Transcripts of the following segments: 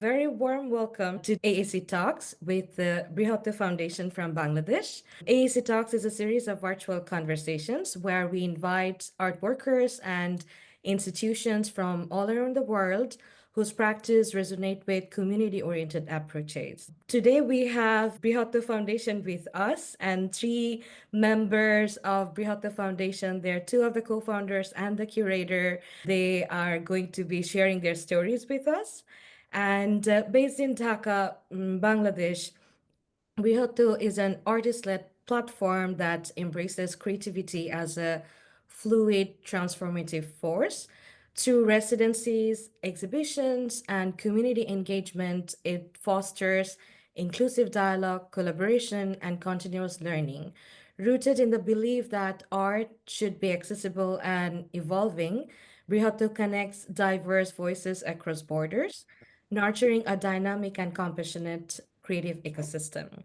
Very warm welcome to AAC Talks with the Brihatta Foundation from Bangladesh. AAC Talks is a series of virtual conversations where we invite art workers and institutions from all around the world whose practice resonate with community-oriented approaches. Today we have Brihatta Foundation with us and three members of Brihatta Foundation. They're two of the co-founders and the curator. They are going to be sharing their stories with us. And based in Dhaka, Bangladesh, Brihatta is an artist-led platform that embraces creativity as a fluid, transformative force. Through residencies, exhibitions, and community engagement, it fosters inclusive dialogue, collaboration, and continuous learning. Rooted in the belief that art should be accessible and evolving, Brihatta connects diverse voices across borders, nurturing a dynamic and compassionate creative ecosystem.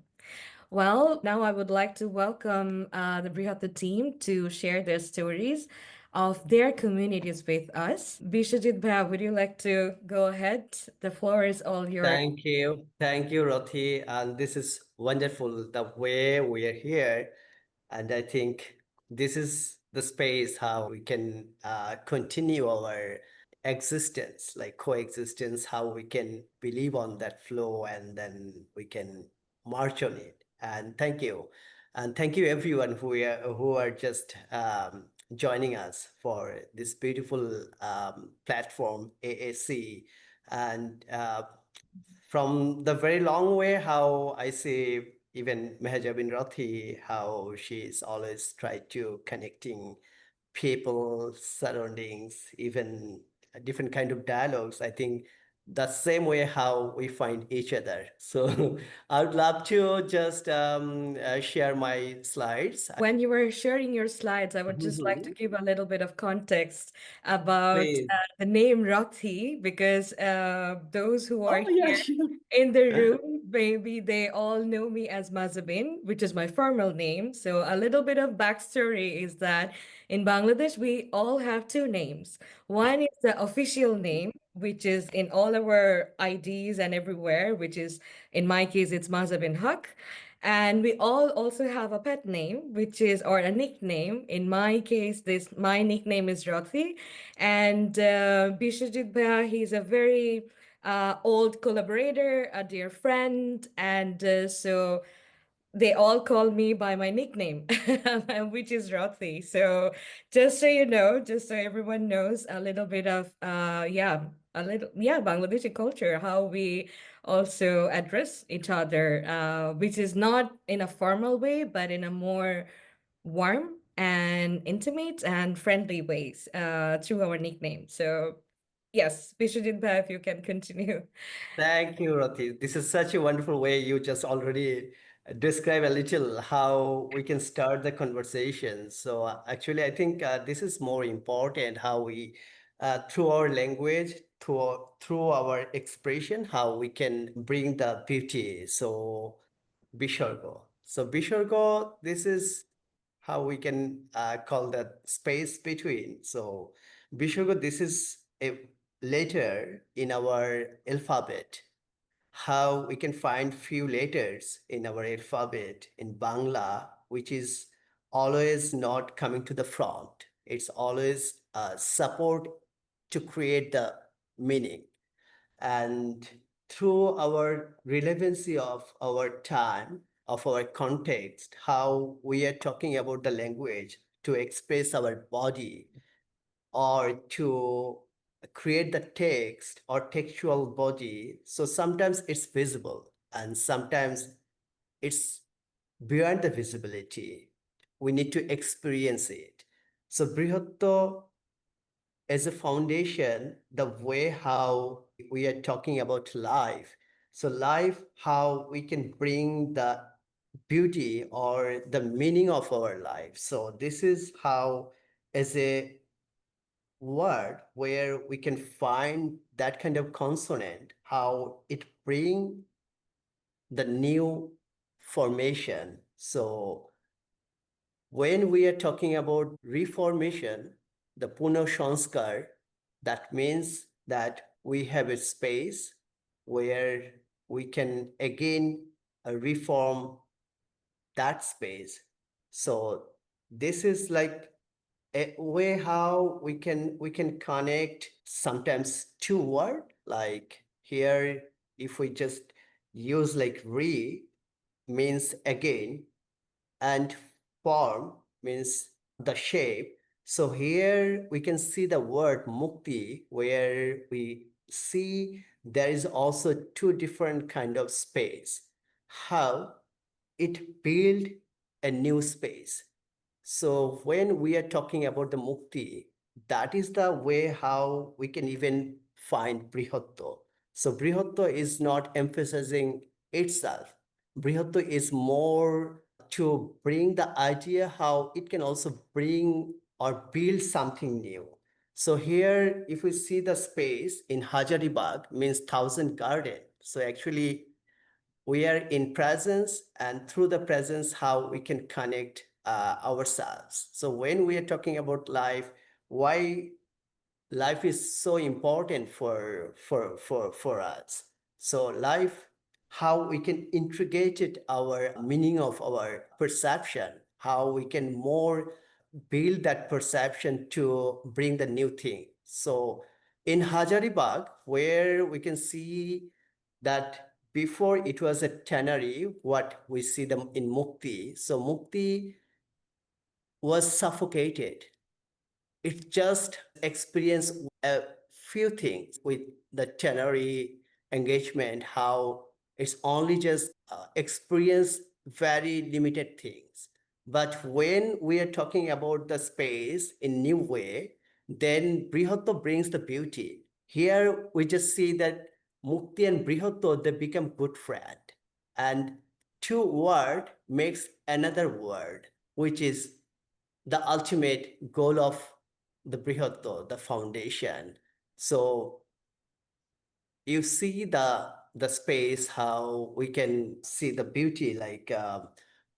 Well, now I would like to welcome the Brihatta team to share their stories of their communities with us. Bishajit Bhai, would you like to go ahead? The floor is all yours. Thank you. Thank you, Roti. And this is wonderful the way we are here. And I think this is the space how we can continue our existence, like coexistence, how we can believe on that flow and then we can march on it. And thank you. And thank you everyone who are just joining us for this beautiful platform, AAC. And from the very long way, how I see even Mehaja bin Rathi, how she's always tried to connecting people, surroundings, even different kind of dialogues. I think the same way how we find each other. So I would love to just share my slides. When you were sharing your slides, I would just like to Mhm. give a little bit of context about Please. the name Rakhi, because those who are Oh, yeah, here sure. in the room, maybe they all know me as Mazabin, which is my formal name. So a little bit of backstory is that in Bangladesh, we all have two names. One is the official name, which is in all our IDs and everywhere, which is, in my case, it's Mazabin Haq. And we all also have a pet name, which is, or a nickname. In my case, my nickname is Roxy. And Bishajit Bhai, he's a very old collaborator, a dear friend. And so they all call me by my nickname, which is Rothi. So just so you know, just so everyone knows a little bit of Bangladeshi culture, how we also address each other, which is not in a formal way, but in a more warm and intimate and friendly ways through our nickname. So yes, Bishojit Bhai, if you can continue. Thank you, Rati. This is such a wonderful way you just already describe a little how we can start the conversation. So actually, I think this is more important how we, through our language, through our expression, how we can bring the beauty. So Bisarga. So Bisarga, this is how we can call that space between. So Bisarga, this is a letter in our alphabet. How we can find few letters in our alphabet in Bangla, which is always not coming to the front. It's always support to create the meaning. And through our relevancy of our time, of our context, how we are talking about the language to express our body or to create the text or textual body. So sometimes it's visible and sometimes it's beyond the visibility. We need to experience it. So Brihatta as a foundation, the way how we are talking about life. So life, how we can bring the beauty or the meaning of our life. So this is how, as a word where we can find that kind of consonant, how it bring the new formation. So when we are talking about reformation, the Puna Sanskar, that means that we have a space where we can again reform that space. So this is like a way how we can connect sometimes two word, like here if we just use like re means again, and form means the shape. So here we can see the word mukti, where we see there is also two different kind of space, how it build a new space. So when we are talking about the mukti, that is the way how we can even find brihatto. So brihatto is not emphasizing itself. Brihatto is more to bring the idea how it can also bring or build something new. So here, if we see the space in Hajaribagh means thousand garden. So actually we are in presence, and through the presence how we can connect ourselves. So when we are talking about life, why life is so important for us. So life, how we can integrate it, our meaning of our perception, how we can more build that perception to bring the new thing. So in Hajaribagh, where we can see that before it was a tannery, what we see them in Mukti. So Mukti was suffocated. It just experienced a few things with the tannery engagement, how it's only just experience very limited things. But when we are talking about the space in new way, then Brihatto brings the beauty. Here we just see that Mukti and Brihatto, they become good friend. And two word makes another word, which is the ultimate goal of the Brihatta, the foundation. So you see the space, how we can see the beauty, like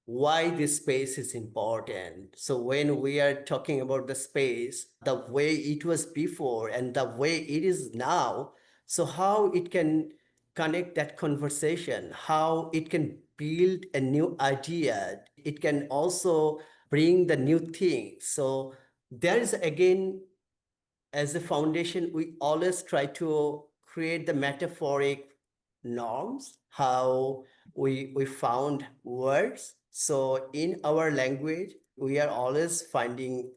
why this space is important. So when we are talking about the space, the way it was before and the way it is now, so how it can connect that conversation, how it can build a new idea, it can also bring the new thing. So there is again, as a foundation, we always try to create the metaphoric norms, how we found words. So in our language, we are always finding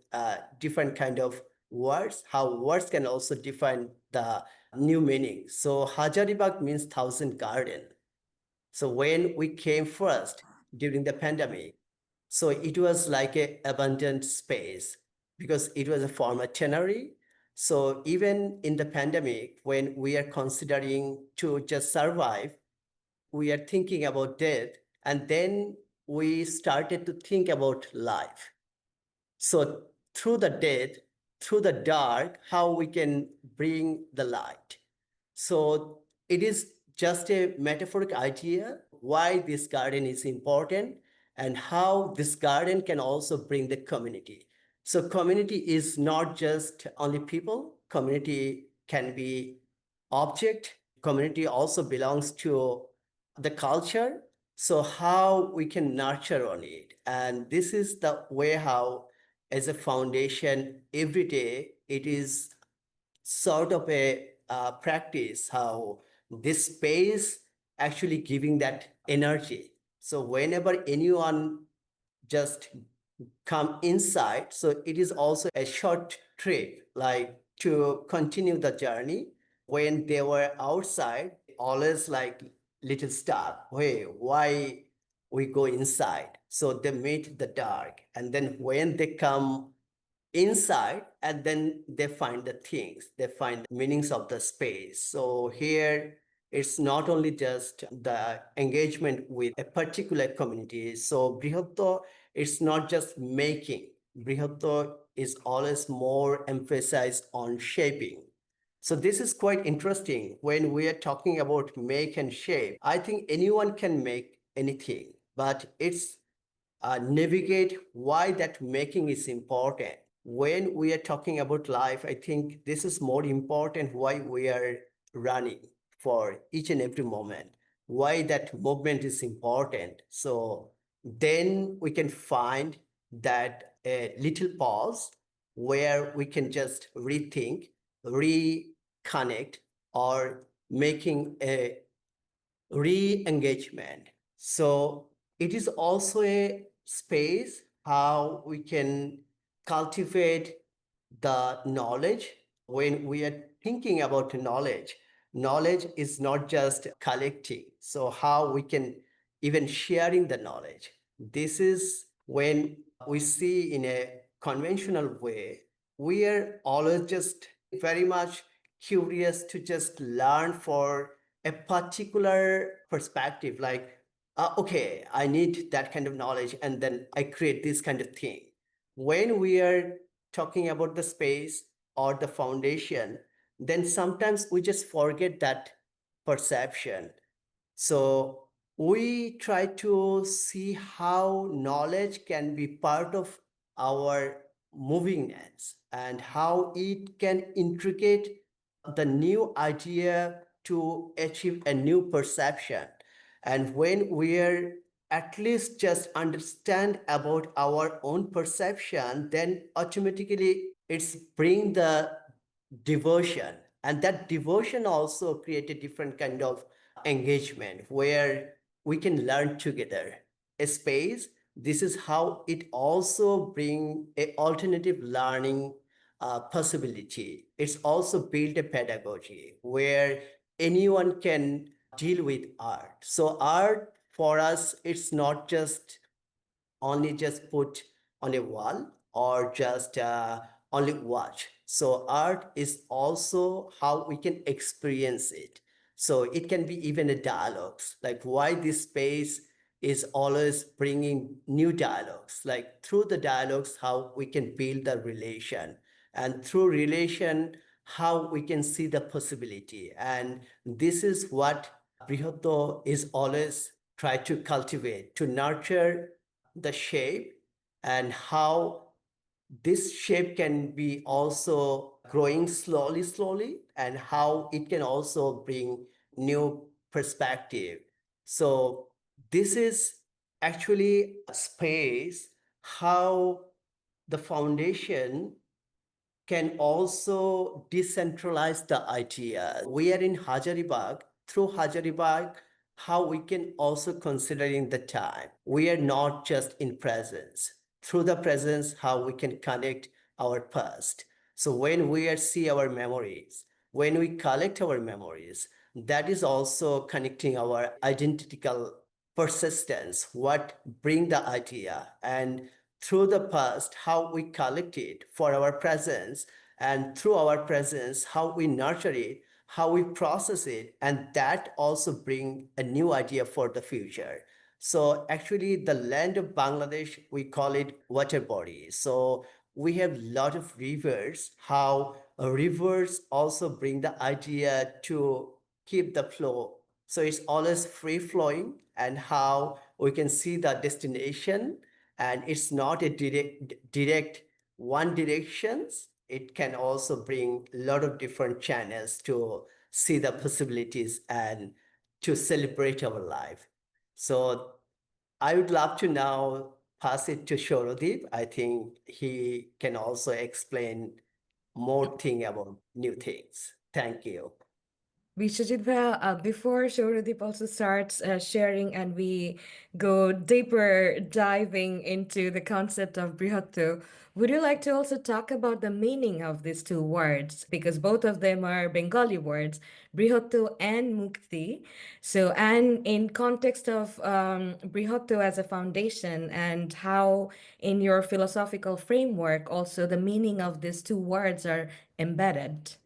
different kind of words, how words can also define the new meaning. So Hajaribagh means thousand garden. So when we came first during the pandemic, so it was like a abundant space because it was a former tannery. So even in the pandemic, when we are considering to just survive, we are thinking about death, and then we started to think about life. So through the death, through the dark, how we can bring the light. So it is just a metaphoric idea why this garden is important and how this garden can also bring the community. So community is not just only people, community can be object, community also belongs to the culture. So how we can nurture on it. And this is the way how as a foundation every day it is sort of a practice how this space actually giving that energy. So whenever anyone just come inside, so it is also a short trip, like to continue the journey. When they were outside, always like little stuck. Hey, why we go inside? So they meet the dark, and then when they come inside, and then they find the things, they find meanings of the space. So here it's not only just the engagement with a particular community. So Brihatto, it's not just making. Brihatto is always more emphasized on shaping. So this is quite interesting. When we are talking about make and shape, I think anyone can make anything, but it's navigate why that making is important. When we are talking about life, I think this is more important why we are running. for each and every moment, why that movement is important. So then we can find that a little pause where we can just rethink, reconnect, or making a re-engagement. So it is also a space how we can cultivate the knowledge. When we are thinking about knowledge, knowledge is not just collecting. So how we can even sharing the knowledge. This is when we see in a conventional way, we are always just very much curious to just learn for a particular perspective, like okay, I need that kind of knowledge and then I create this kind of thing. When we are talking about the space or the foundation, then sometimes we just forget that perception. So we try to see how knowledge can be part of our movingness and how it can integrate the new idea to achieve a new perception. And when we are at least just understand about our own perception, then automatically it's bring the devotion, and that devotion also create a different kind of engagement where we can learn together a space. This is how it also bring a alternative learning possibility. It's also build a pedagogy where anyone can deal with art. So art for us, it's not just only just put on a wall or just only watch. So art is also how we can experience it. So it can be even a dialogues, like why this space is always bringing new dialogues, like through the dialogues, how we can build the relation, and through relation, how we can see the possibility. And this is what Brihatta is always try to cultivate, to nurture the shape, and how this shape can be also growing slowly, and how it can also bring new perspective. So this is actually a space how the foundation can also decentralize the idea. We are in Hajaribagh. Through Hajaribagh, how we can also considering the time. We are not just in presence. Through the presence, how we can connect our past. So when we are see our memories, when we collect our memories, that is also connecting our identical persistence, what bring the idea, and through the past, how we collect it for our presence, and through our presence, how we nurture it, how we process it, and that also bring a new idea for the future. So actually, the land of Bangladesh, we call it water body. So we have a lot of rivers, how rivers also bring the idea to keep the flow. So it's always free flowing, and how we can see the destination, and it's not a direct one directions. It can also bring a lot of different channels to see the possibilities and to celebrate our life. So I would love to now pass it to Shorodip. I think he can also explain more thing about new things. Thank you. Vishajit, before Shoradip also starts sharing and we go deeper diving into the concept of Brihattu, would you like to also talk about the meaning of these two words? Because both of them are Bengali words, Brihattu and Mukti. So, and in context of Brihattu as a foundation and how in your philosophical framework also the meaning of these two words are embedded.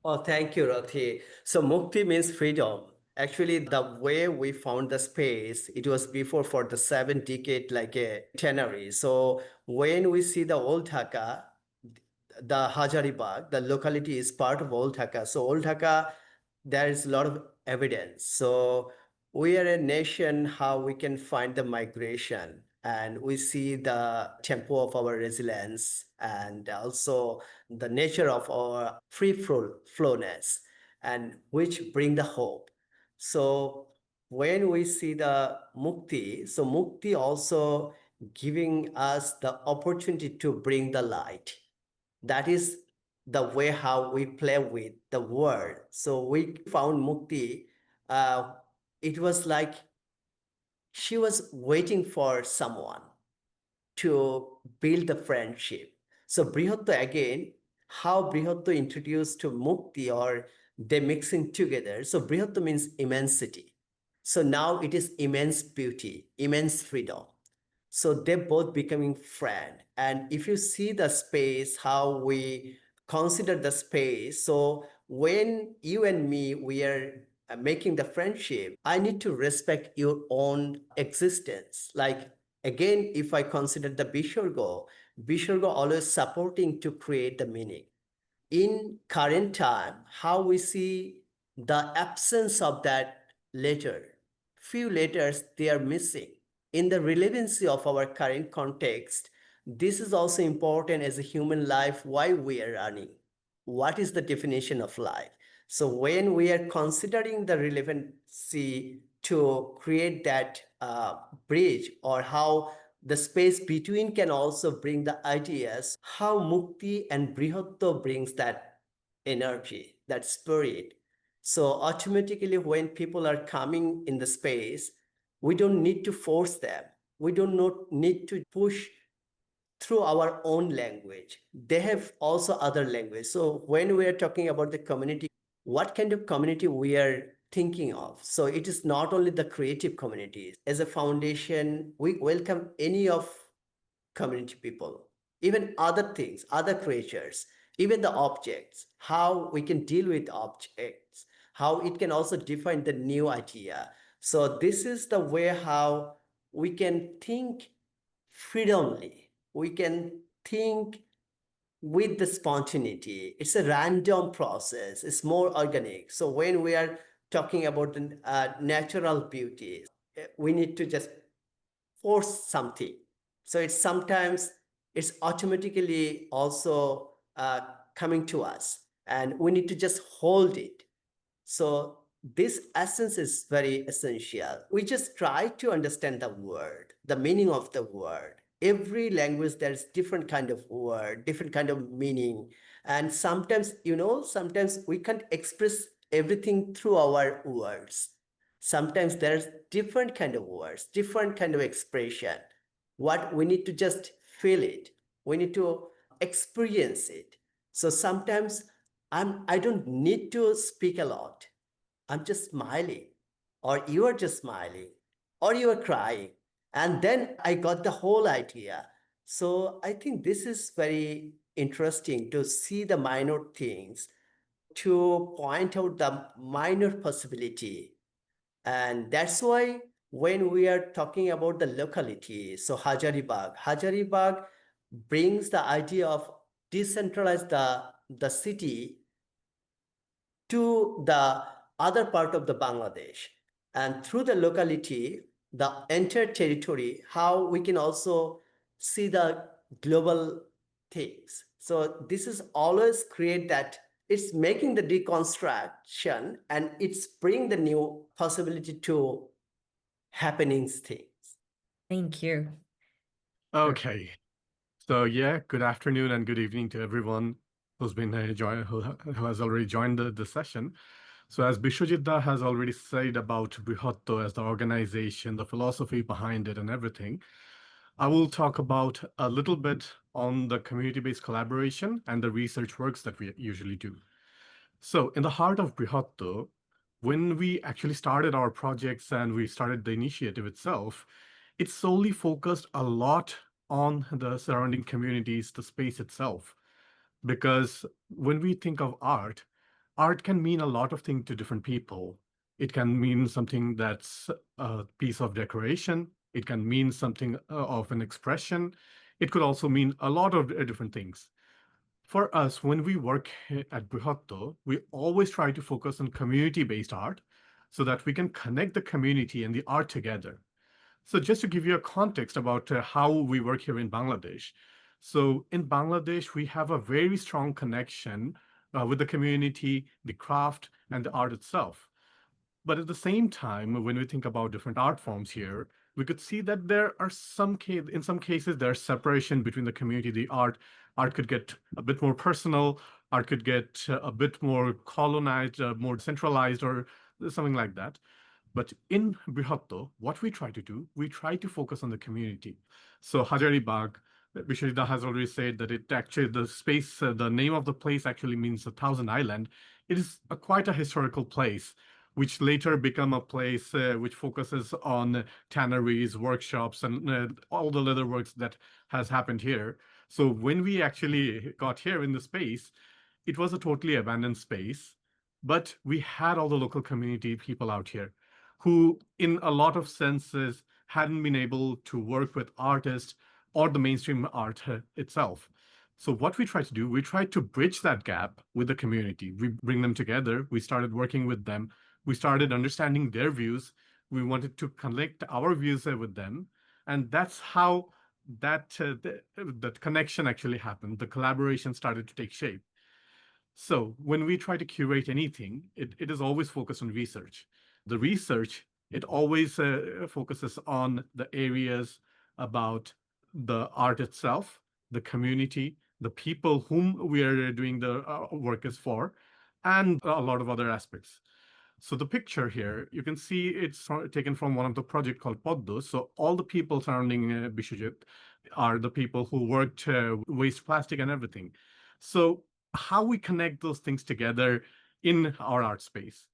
Oh, thank you, Rathi. So Mukti means freedom. Actually, the way we found the space, it was before for the 7 decade, like a tannery. So when we see the old Dhaka, the Hajaribagh, the locality is part of Old Dhaka. So Old Dhaka, there is a lot of evidence. So we are a nation, how we can find the migration, and we see the tempo of our resilience, and also the nature of our free flowness. and which bring the hope. So when we see the mukti, so mukti also giving us the opportunity to bring the light. That is the way how we play with the world. So we found mukti. Uh, it was like she was waiting for someone to build the friendship. So Brihatta again, how Brihatta introduced to Mukti or they mixing together. So Brihatta means immensity. So now it is immense beauty, immense freedom. So they're both becoming friend. And if you see the space, how we consider the space, so when you and me, we are making the friendship, I need to respect your own existence. Like again, if I consider the Bisharga always supporting to create the meaning. In current time, how we see the absence of that letter, few letters they are missing. In the relevancy of our current context, this is also important as a human life, why we are running. What is the definition of life? So when we are considering the relevancy to create that bridge or how the space between can also bring the ideas, how Mukti and Brihatto brings that energy, that spirit. So automatically when people are coming in the space, we don't need to force them. We don't need to push through our own language. They have also other language. So when we are talking about the community, what kind of community we are thinking of? So it is not only the creative communities. As a foundation, we welcome any of community people, even other things, other creatures, even the objects, how we can deal with objects, how it can also define the new idea. So this is the way how we can think freedomly. We can think with the spontaneity. It's a random process. It's more organic. So when we are talking about the natural beauty, we need to just force something. So it's sometimes it's automatically also coming to us, and we need to just hold it. So this essence is very essential. We just try to understand the word, the meaning of the word. Every language there's different kind of word, different kind of meaning. And sometimes, sometimes we can't express everything through our words. Sometimes there's different kind of words, different kind of expression. What we need to just feel it. We need to experience it. So sometimes I don't need to speak a lot. I'm just smiling, or you are just smiling, or you are crying. And then I got the whole idea. So I think this is very interesting to see the minor things, to point out the minor possibility. And that's why when we are talking about the locality, so Hajaribagh brings the idea of decentralize the city to the other part of the Bangladesh. And through the locality, the entire territory, how we can also see the global things. So this is always create that it's making the deconstruction and it's bring the new possibility to happenings things. Thank you. Okay. So yeah, good afternoon and good evening to everyone who's been who has already joined the session. So as Bishojit has already said about Brihatto as the organization, the philosophy behind it and everything, I will talk about a little bit on the community-based collaboration and the research works that we usually do. So in the heart of Brihatto, when we actually started our projects and we started the initiative itself, it solely focused a lot on the surrounding communities, the space itself. Because when we think of art can mean a lot of things to different people. It can mean something that's a piece of decoration. It can mean something of an expression. It could also mean a lot of different things. For us, when we work at Brihatto, we always try to focus on community-based art so that we can connect the community and the art together. So just to give you a context about how we work here in Bangladesh. So in Bangladesh, we have a very strong connection with the community, the craft, and the art itself. But at the same time, when we think about different art forms here, we could see that there are in some cases, there's separation between the community, the art. Art could get a bit more personal, art could get a bit more colonized, more centralized, or something like that. But in Brihatta, what we try to do, we try to focus on the community. So Hajaribagh, Bisharida has already said that it actually, the space, the name of the place actually means 1,000 island. It is quite a historical place, which later become a place which focuses on tanneries, workshops, and all the leather works that has happened here. So when we actually got here in the space, it was a totally abandoned space, but we had all the local community people out here who, in a lot of senses, hadn't been able to work with artists or the mainstream art itself. So what we try to do, we try to bridge that gap with the community. We bring them together. We started working with them. We started understanding their views. We wanted to connect our views with them. And that's how that connection actually happened. The collaboration started to take shape. So when we try to curate anything, it is always focused on research. The research, it always focuses on the areas about the art itself, the community, the people whom we are doing the work is for, and a lot of other aspects. So the picture here, you can see it's taken from one of the project called Poddos. So all the people surrounding Bishojit are the people who worked waste plastic and everything. So how we connect those things together in our art space?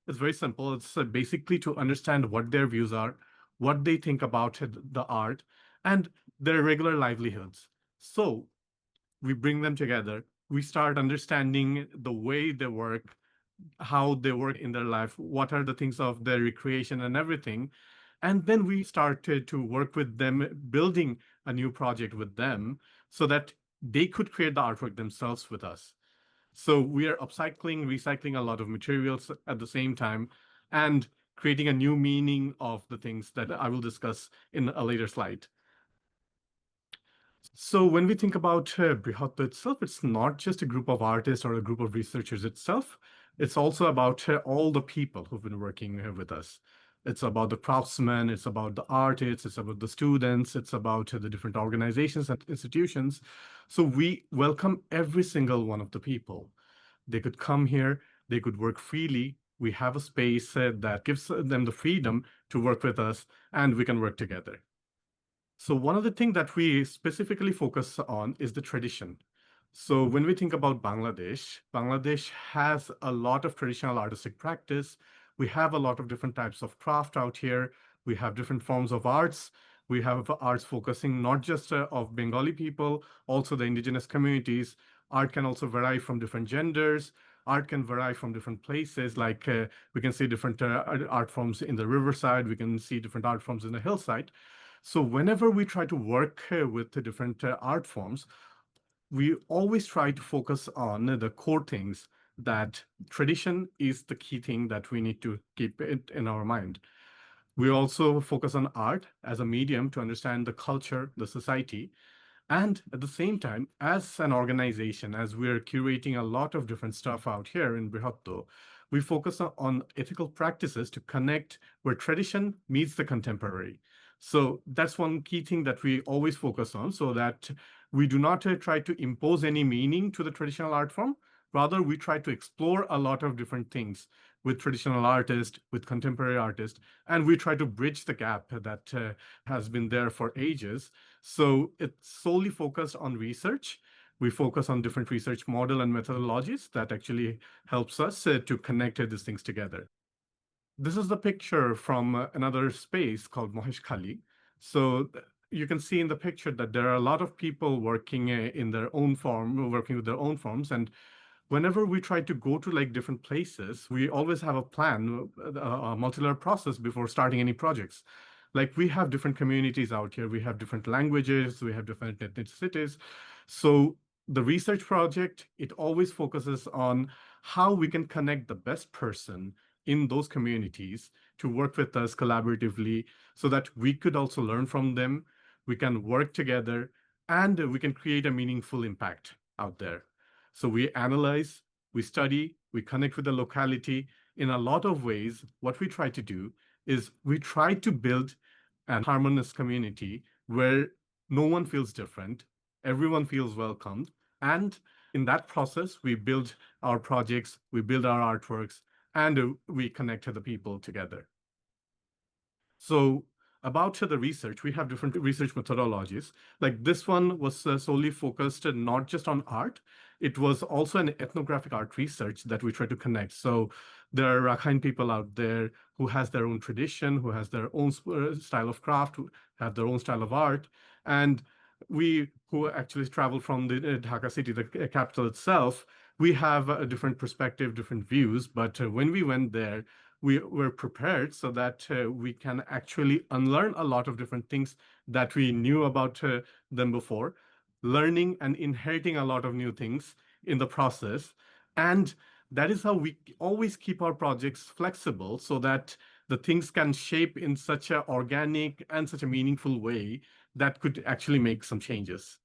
It's very simple. It's basically to understand what their views are, what they think about the art, and their regular livelihoods. So we bring them together. We start understanding the way they work, how they work in their life, what are the things of their recreation and everything. And then we started to work with them, building a new project with them so that they could create the artwork themselves with us. So we are upcycling, recycling a lot of materials at the same time and creating a new meaning of the things that I will discuss in a later slide. So when we think about Brihatta itself, it's not just a group of artists or a group of researchers itself. It's also about all the people who've been working with us. It's about the craftsmen, it's about the artists, it's about the students, it's about the different organizations and institutions. So we welcome every single one of the people. They could come here, they could work freely. We have a space that gives them the freedom to work with us, and we can work together. So one of the things that we specifically focus on is the tradition. So when we think about Bangladesh, Bangladesh has a lot of traditional artistic practice. We have a lot of different types of craft out here. We have different forms of arts. We have arts focusing not just of Bengali people, also the indigenous communities. Art can also vary from different genders. Art can vary from different places. Like we can see different art forms in the riverside. We can see different art forms in the hillside. So whenever we try to work with the different art forms, we always try to focus on the core things, that tradition is the key thing that we need to keep it in our mind. We also focus on art as a medium to understand the culture, the society, and at the same time, as an organization, as we're curating a lot of different stuff out here in Brihatto, we focus on ethical practices to connect where tradition meets the contemporary. So that's one key thing that we always focus on, so that we do not try to impose any meaning to the traditional art form. Rather, we try to explore a lot of different things with traditional artists, with contemporary artists, and we try to bridge the gap that has been there for ages. So it's solely focused on research. We focus on different research model and methodologies that actually helps us to connect these things together. This is the picture from another space called Mohesh Khali. So you can see in the picture that there are a lot of people working in their own form, working with their own forms. And whenever we try to go to like different places, we always have a plan, a multi-layer process before starting any projects. Like we have different communities out here, we have different languages, we have different ethnicities. So the research project, it always focuses on how we can connect the best person in those communities to work with us collaboratively so that we could also learn from them, we can work together, and we can create a meaningful impact out there. So we analyze, we study, we connect with the locality. In a lot of ways, what we try to do is we try to build an harmonious community where no one feels different, everyone feels welcomed. And in that process, we build our projects, we build our artworks, and we connect the people together. So about the research, we have different research methodologies. Like this one was solely focused not just on art, it was also an ethnographic art research that we try to connect. So there are Rakhine people out there who has their own tradition, who has their own style of craft, who have their own style of art. And we who actually travel from the Dhaka city, the capital itself, we have a different perspective, different views. But when we went there, we were prepared so that we can actually unlearn a lot of different things that we knew about them before, learning and inheriting a lot of new things in the process. And that is how we always keep our projects flexible so that the things can shape in such an organic and such a meaningful way that could actually make some changes.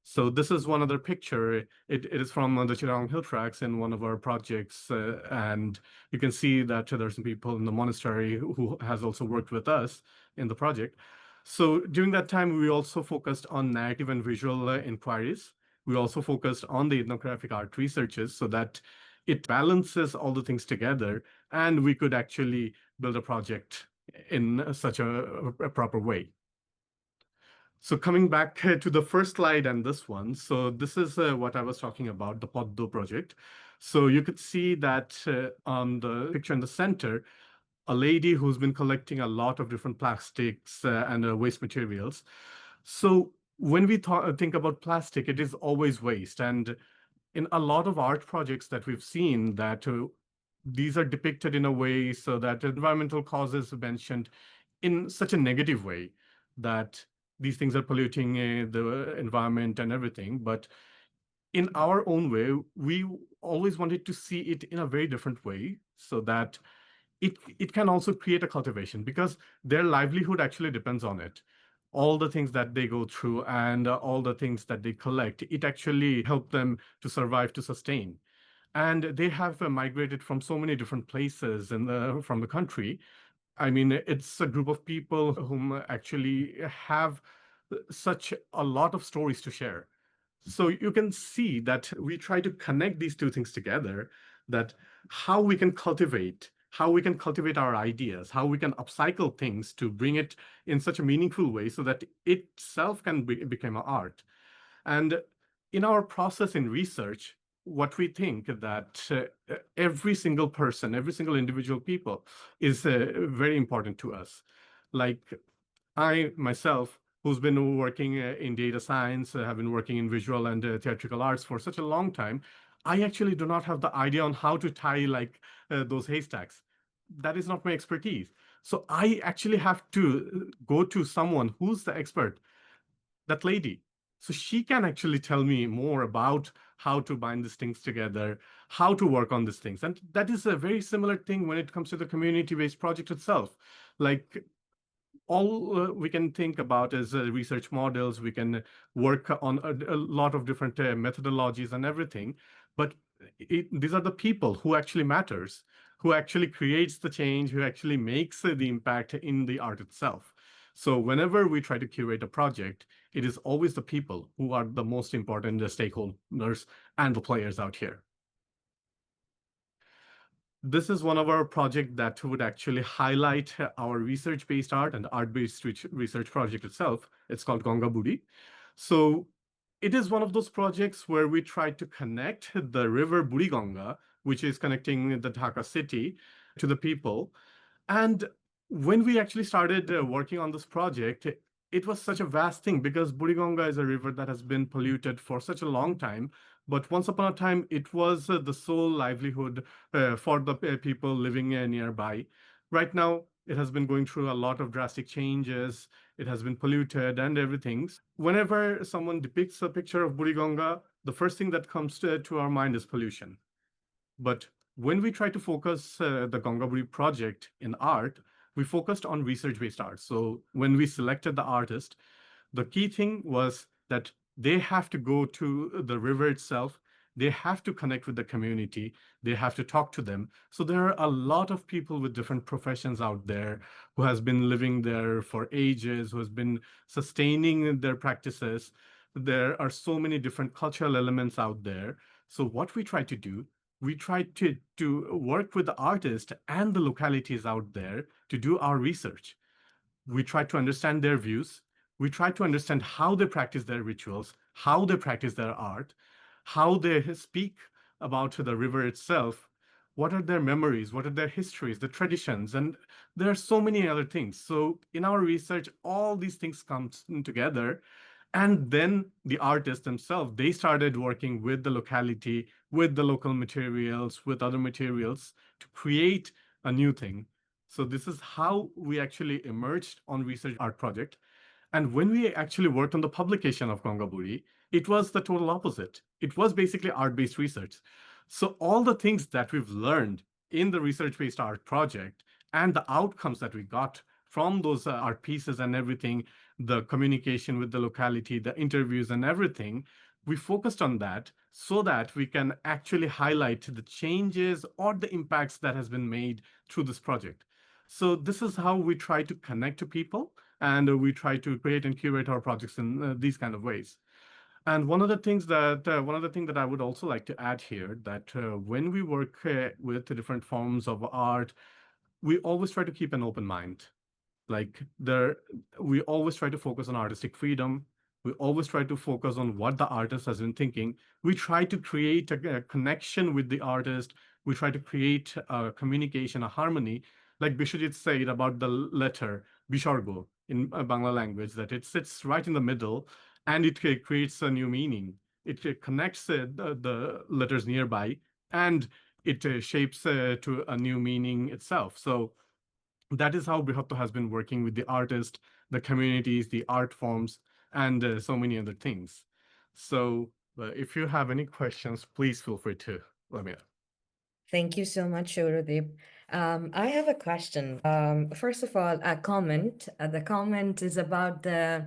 So this is one other picture. It is from the Chirang Hill Tracks in one of our projects. And you can see that there's some people in the monastery who has also worked with us in the project. So during that time, we also focused on narrative and visual inquiries. We also focused on the ethnographic art researches so that it balances all the things together and we could actually build a project in such a proper way. So coming back to the first slide and this one, so this is what I was talking about, the Poddo project. So you could see that on the picture in the center, a lady who's been collecting a lot of different plastics and waste materials. So when we think about plastic, it is always waste. And in a lot of art projects that we've seen that these are depicted in a way so that environmental causes are mentioned in such a negative way that these things are polluting the environment and everything. But in our own way, we always wanted to see it in a very different way so that it can also create a cultivation because their livelihood actually depends on it. All the things that they go through and all the things that they collect, it actually helps them to survive, to sustain. And they have migrated from so many different places from the country. I mean, it's a group of people whom actually have such a lot of stories to share. So you can see that we try to connect these two things together, that how we can cultivate our ideas, how we can upcycle things to bring it in such a meaningful way so that itself can become an art. And in our process in research, what we think that every single person, every single individual people is very important to us. Like I myself, who's been working in data science, have been working in visual and theatrical arts for such a long time, I actually do not have the idea on how to tie like those haystacks. That is not my expertise. So I actually have to go to someone who's the expert, that lady. So she can actually tell me more about how to bind these things together, how to work on these things. And that is a very similar thing when it comes to the community-based project itself. Like all we can think about is research models. We can work on a lot of different methodologies and everything. But these are the people who actually matters, who actually creates the change, who actually makes the impact in the art itself. So whenever we try to curate a project, it is always the people who are the most important stakeholders and the players out here. This is one of our projects that would actually highlight our research-based art and art-based research project itself. It's called Ganga Budi. So it is one of those projects where we try to connect the river Buriganga, which is connecting the Dhaka city, to the people. And when we actually started working on this project, it was such a vast thing because Buriganga is a river that has been polluted for such a long time. But once upon a time, it was the sole livelihood for the people living nearby. Right now, it has been going through a lot of drastic changes. It has been polluted and everything. Whenever someone depicts a picture of Buriganga, the first thing that comes to our mind is pollution. But when we try to focus the Gangaburi project in art, we focused on research-based art. So when we selected the artist, the key thing was that They have to go to the river itself. They have to connect with the community. They have to talk to them. So there are a lot of people with different professions out there who has been living there for ages, who has been sustaining their practices. There are so many different cultural elements out there. So what we try to do, we try to work with the artist and the localities out there to do our research. We try to understand their views. We try to understand how they practice their rituals, how they practice their art, how they speak about the river itself, what are their memories, what are their histories, the traditions, and there are so many other things. So in our research, all these things come together. And then the artists themselves, they started working with the locality, with the local materials, with other materials to create a new thing. So this is how we actually emerged on Research Art Project. And when we actually worked on the publication of Gongaburi, it was the total opposite. It was basically art-based research. So all the things that we've learned in the research-based art project and the outcomes that we got from those art pieces and everything, the communication with the locality, the interviews and everything, we focused on that so that we can actually highlight the changes or the impacts that has been made through this project. So this is how we try to connect to people, and we try to create and curate our projects in these kind of ways. And one other thing that I would also like to add here, that when we work with the different forms of art, we always try to keep an open mind. Like there, we always try to focus on artistic freedom. We always try to focus on what the artist has been thinking. We try to create a connection with the artist. We try to create a communication, a harmony, like Bishojit said about the letter Bisarga in Bangla language, that it sits right in the middle and it creates a new meaning. It connects the letters nearby, and it shapes to a new meaning itself. So that is how Brihatta has been working with the artist, the communities, the art forms, and so many other things. So if you have any questions, please feel free to let me know. Thank you so much, Shorudeep. I have a question. First of all, a comment. The comment is about the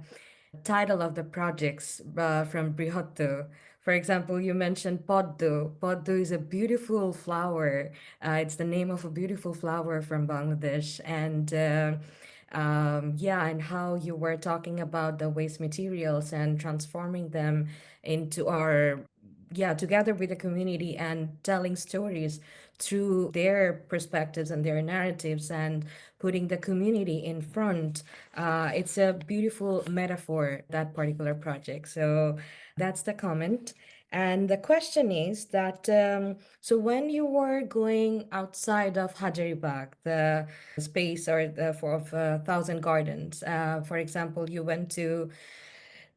title of the projects from Brihatta. For example, you mentioned Poddo. Poddo is a beautiful flower. It's the name of a beautiful flower from Bangladesh. And yeah, and how you were talking about the waste materials and transforming them into our, yeah, together with the community and telling stories through their perspectives and their narratives and putting the community in front. It's a beautiful metaphor, that particular project. So that's the comment. And the question is that so when you were going outside of Hajaribagh, the space or the of Thousand Gardens, for example, you went to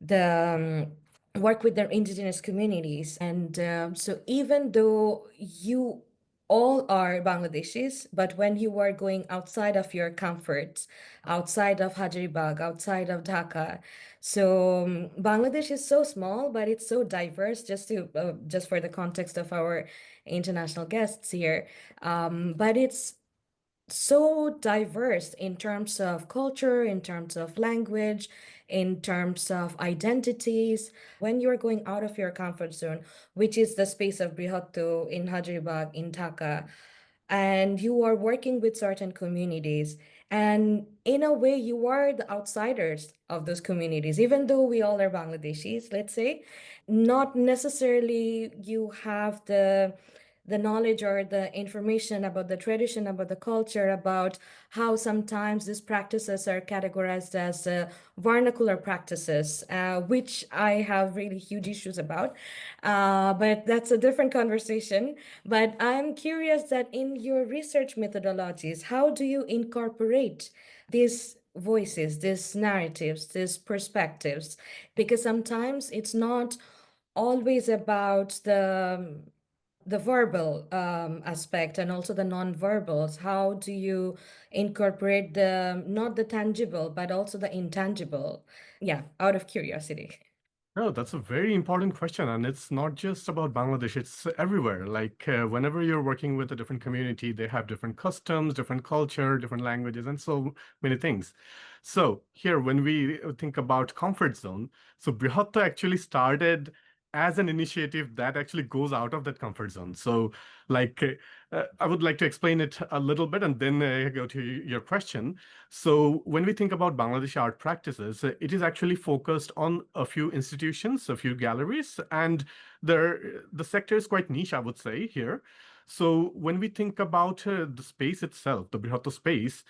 the work with their indigenous communities. And so even though you all are Bangladeshis, but when you are going outside of your comforts, outside of Hajaribagh, outside of Dhaka, so Bangladesh is so small, but it's so diverse. Just for the context of our international guests here, but it's so diverse in terms of culture, in terms of language, in terms of identities. When you're going out of your comfort zone, which is the space of Brihattu in Hajaribagh, in Dhaka, and you are working with certain communities, and in a way, you are the outsiders of those communities, even though we all are Bangladeshis, let's say, not necessarily you have the knowledge or the information about the tradition, about the culture, about how sometimes these practices are categorized as vernacular practices, which I have really huge issues about. But that's a different conversation. But I'm curious that in your research methodologies, how do you incorporate these voices, these narratives, these perspectives? Because sometimes it's not always about the verbal aspect and also the non-verbals. How do you incorporate the not the tangible but also the intangible? Yeah, out of curiosity. No, that's a very important question. And it's not just about Bangladesh, it's everywhere. Like whenever you're working with a different community, they have different customs, different culture, different languages, and so many things. So here, when we think about comfort zone, so Brihatta actually started as an initiative that actually goes out of that comfort zone. So like, I would like to explain it a little bit and then go to your question. So when we think about Bangladeshi art practices, it is actually focused on a few institutions, a few galleries, and the sector is quite niche, I would say, here. So when we think about the space itself, the Brihatta space,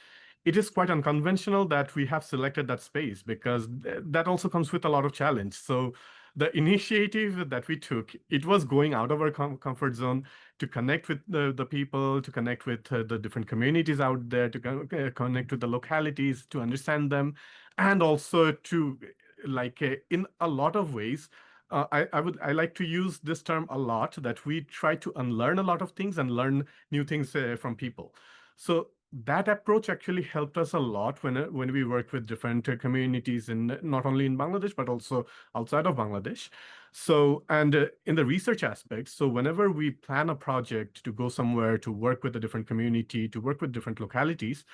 it is quite unconventional that we have selected that space because that also comes with a lot of challenge. So the initiative that we took, it was going out of our comfort zone to connect with the people, to connect with the different communities out there, to connect with the localities, to understand them, and also to like in a lot of ways. I like to use this term a lot that we try to unlearn a lot of things and learn new things from people. So that approach actually helped us a lot when we worked with different communities in not only in Bangladesh but also outside of Bangladesh. So, and in the research aspect, so whenever we plan a project to go somewhere to work with a different community, to work with different localities,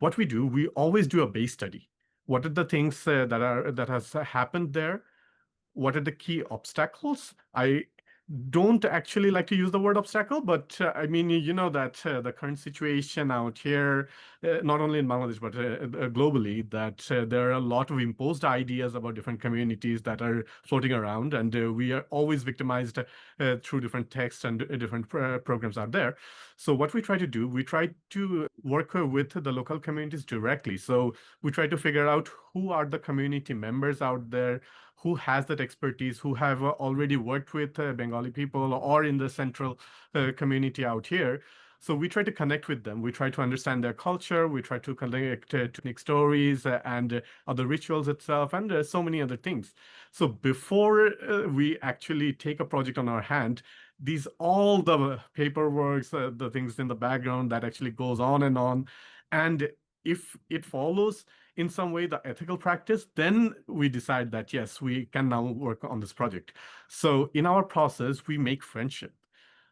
what we do, we always do a base study. What are the things that has happened there? What are the key obstacles? I don't actually like to use the word obstacle, but I mean, you know that the current situation out here, not only in Bangladesh, but globally, that there are a lot of imposed ideas about different communities that are floating around, and we are always victimized through different texts and different programs out there. So what we try to do, we try to work with the local communities directly. So we try to figure out who are the community members out there, who has that expertise, who have already worked with Bengali people or in the central community out here. So we try to connect with them. We try to understand their culture. We try to connect to unique stories and other rituals itself, and so many other things. So before we actually take a project on our hand, these all the paperwork, the things in the background that actually goes on and on, and if it follows in some way the ethical practice, then we decide that yes, we can now work on this project. So in our process, we make friendship.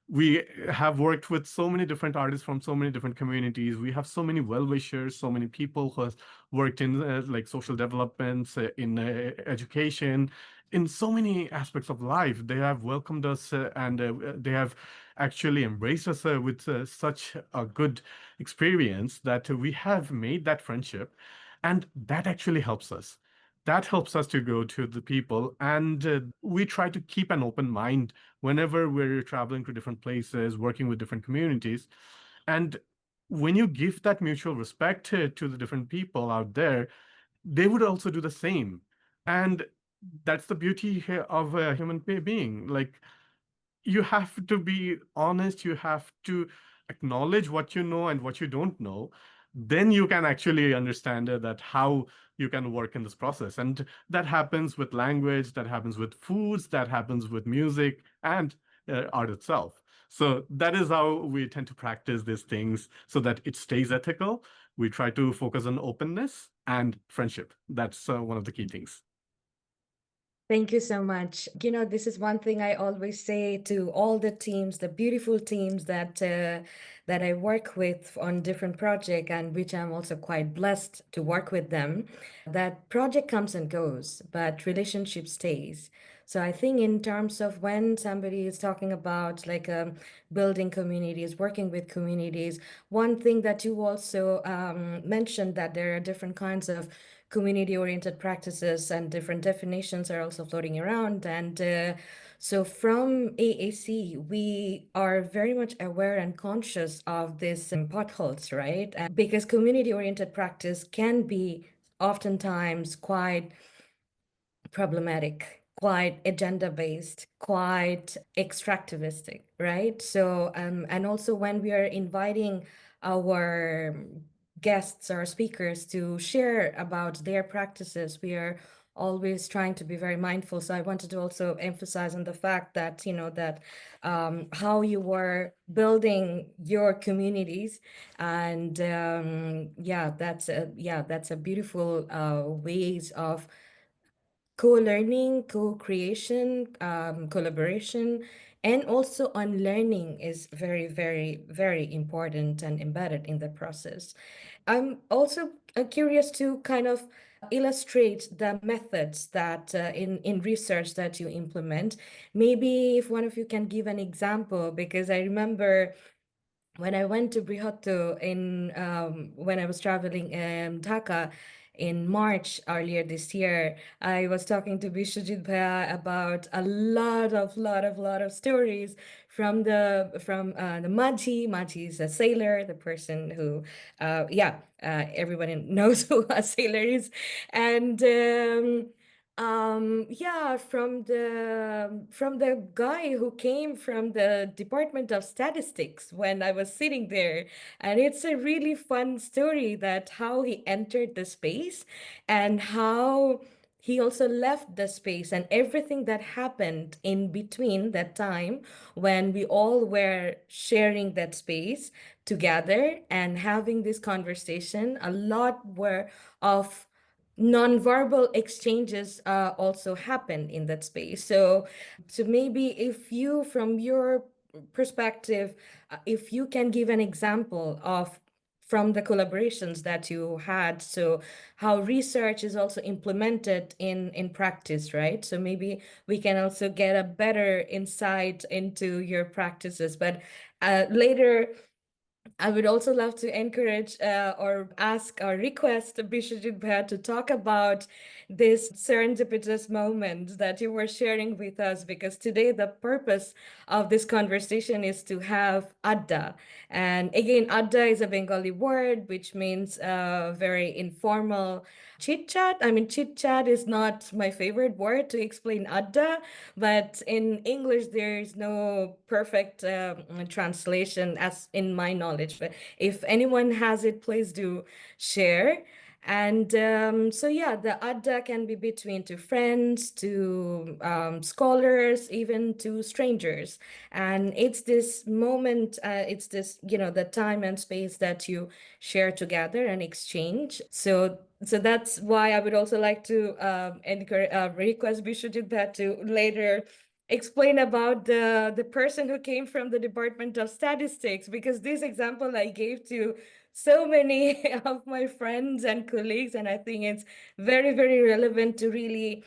We have worked with so many different artists from so many different communities. We have so many well-wishers, so many people who have worked in like social developments, in education, in so many aspects of life. They have welcomed us and they have actually embraced us with such a good experience that we have made that friendship. And that actually helps us. That helps us to go to the people. And we try to keep an open mind whenever we're traveling to different places, working with different communities. And when you give that mutual respect to the different people out there, they would also do the same. And that's the beauty of a human being. Like, you have to be honest, you have to acknowledge what you know and what you don't know. Then you can actually understand that how you can work in this process. And that happens with language, that happens with foods, that happens with music and art itself. So that is how we tend to practice these things so that it stays ethical. We try to focus on openness and friendship. That's one of the key things. Thank you so much. This is one thing I always say to all the teams, the beautiful teams that I work with on different projects, and which I'm also quite blessed to work with them. That project comes and goes, but relationship stays. So I think in terms of when somebody is talking about like building communities, working with communities, one thing that you also mentioned that there are different kinds of community-oriented practices and different definitions are also floating around. And so from AAC, we are very much aware and conscious of these potholes, right? And because community-oriented practice can be oftentimes quite problematic, quite agenda based, quite extractivistic, right? So, and also when we are inviting our guests or speakers to share about their practices, we are always trying to be very mindful. So I wanted to also emphasize on the fact that, that how you were building your communities, and that's a beautiful ways of co-learning, co-creation, collaboration, and also unlearning is very, very, very important and embedded in the process. I'm also curious to kind of illustrate the methods that in research that you implement. Maybe if one of you can give an example, because I remember when I went to Brihatta in when I was traveling in Dhaka in March earlier this year, I was talking to Bishwajit Bhaiya about a lot of stories from the Maji. Maji is a sailor, the person who, everyone knows who a sailor is, and. Yeah, from the guy who came from the Department of Statistics when I was sitting there. And it's a really fun story that how he entered the space and how he also left the space and everything that happened in between that time when we all were sharing that space together and having this conversation. A lot were of nonverbal exchanges also happen in that space. So maybe if you, from your perspective, if you can give an example of from the collaborations that you had, so how research is also implemented in practice, right? So maybe we can also get a better insight into your practices. But later I would also love to encourage or ask or request Bishwajit Bhaiya to talk about this serendipitous moment that you were sharing with us, because today the purpose of this conversation is to have adda. And again, adda is a Bengali word which means very informal chit chat. I mean, chit chat is not my favorite word to explain adda, but in English, there is no perfect translation as in my knowledge. But if anyone has it, please do share. And so, yeah, the adda can be between two friends, to scholars, even to strangers. And it's this moment, it's this, the time and space that you share together and exchange. So that's why I would also like to encourage, request Bishwajit that to later explain about the person who came from the Department of Statistics, because this example I gave to so many of my friends and colleagues, and I think it's very, very relevant to really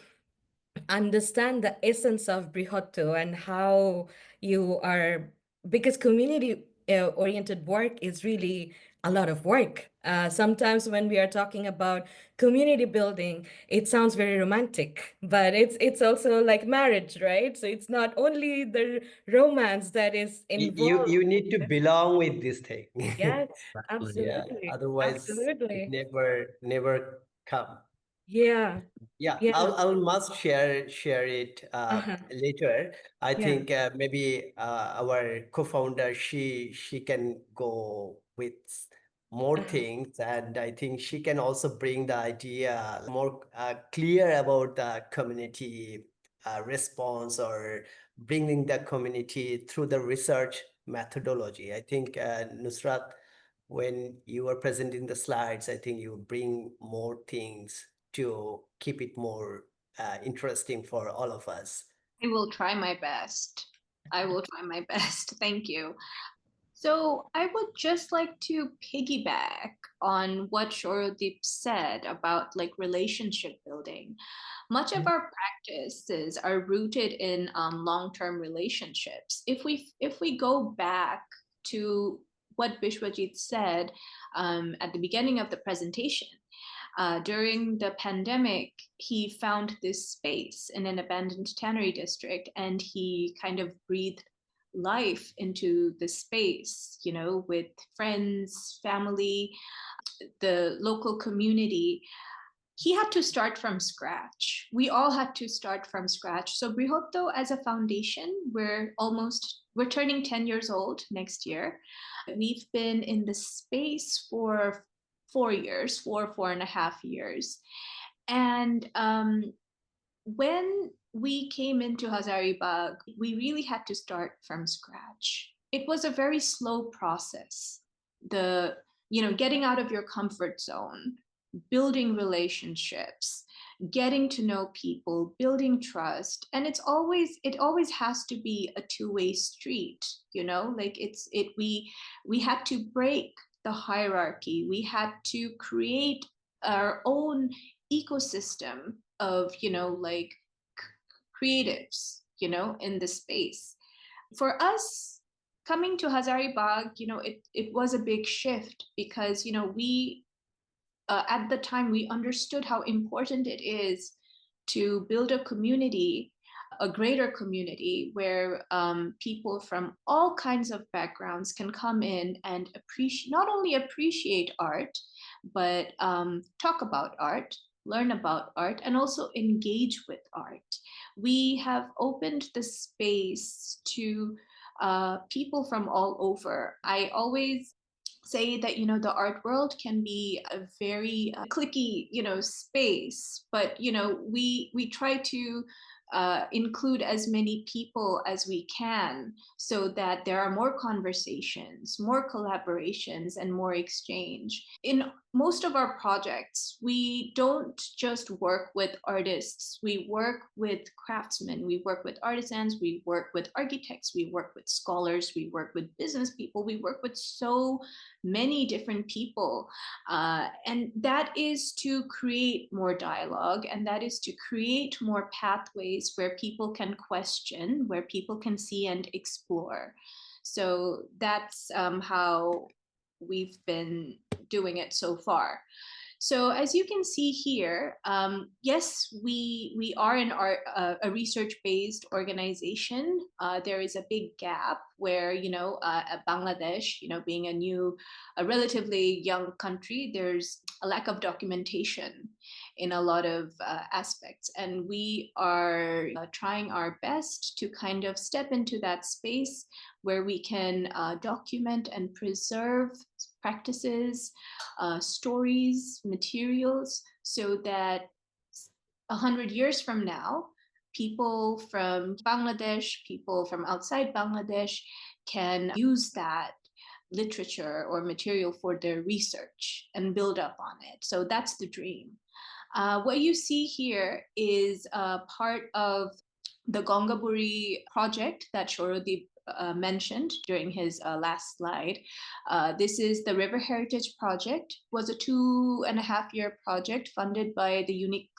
understand the essence of Brihatta and how you are, because community oriented work is really a lot of work. Sometimes when we are talking about community building, it sounds very romantic, but it's also like marriage, right? So it's not only the romance that is involved. You need to belong with this thing. Yes, Exactly. Yeah, absolutely. otherwise it Absolutely. never come. Yeah. Yeah, Yeah. I'll must share it Uh-huh. later. I Yeah. think maybe our co-founder, she can go with more Uh-huh. things, and I think she can also bring the idea more clear about the community response, or bringing the community through the research methodology. I think Nusrat, when you are presenting the slides, I think you bring more things to keep it more interesting for all of us. I will try my best. I will try my best. Thank you. So I would just like to piggyback on what Shorodip said about like relationship building. Much of our practices are rooted in long-term relationships. If we go back to what Bishwajit said at the beginning of the presentation, during the pandemic, he found this space in an abandoned tannery district, and he kind of breathed life into the space, with friends, family, the local community. He had to start from scratch. We all had to start from scratch. So Brihatta as a foundation, we're turning 10 years old next year. We've been in the space for 4 years, 4.5 years. And when we came into Hazaribagh, we really had to start from scratch. It was a very slow process. Getting out of your comfort zone, building relationships, getting to know people, building trust. And it always has to be a two-way street, like we had to break the hierarchy. We had to create our own ecosystem of, like creatives, in the space. For us, coming to Hazaribagh, it was a big shift because, we at the time we understood how important it is to build a community, a greater community where people from all kinds of backgrounds can come in and not only appreciate art, but talk about art, learn about art, and also engage with art. We have opened the space to people from all over. I always say that the art world can be a very cliquey space, but we try to include as many people as we can so that there are more conversations, more collaborations, and more exchange. In most of our projects, we don't just work with artists. We work with craftsmen, we work with artisans, we work with architects, we work with scholars, we work with business people, we work with so many different people. And that is to create more dialogue, and that is to create more pathways where people can question, where people can see and explore. So that's how we've been doing it so far. So as you can see here, yes, we are a research-based organization. There is a big gap where, Bangladesh, being a relatively young country, there's a lack of documentation in a lot of aspects. And we are trying our best to kind of step into that space where we can document and preserve practices, stories, materials, so that 100 years from now, people from Bangladesh, people from outside Bangladesh can use that literature or material for their research and build up on it. So that's the dream. What you see here is part of the Gongaburi project that Shorodip mentioned during his last slide. This is the River Heritage Project. It was a 2.5-year project funded by the Unique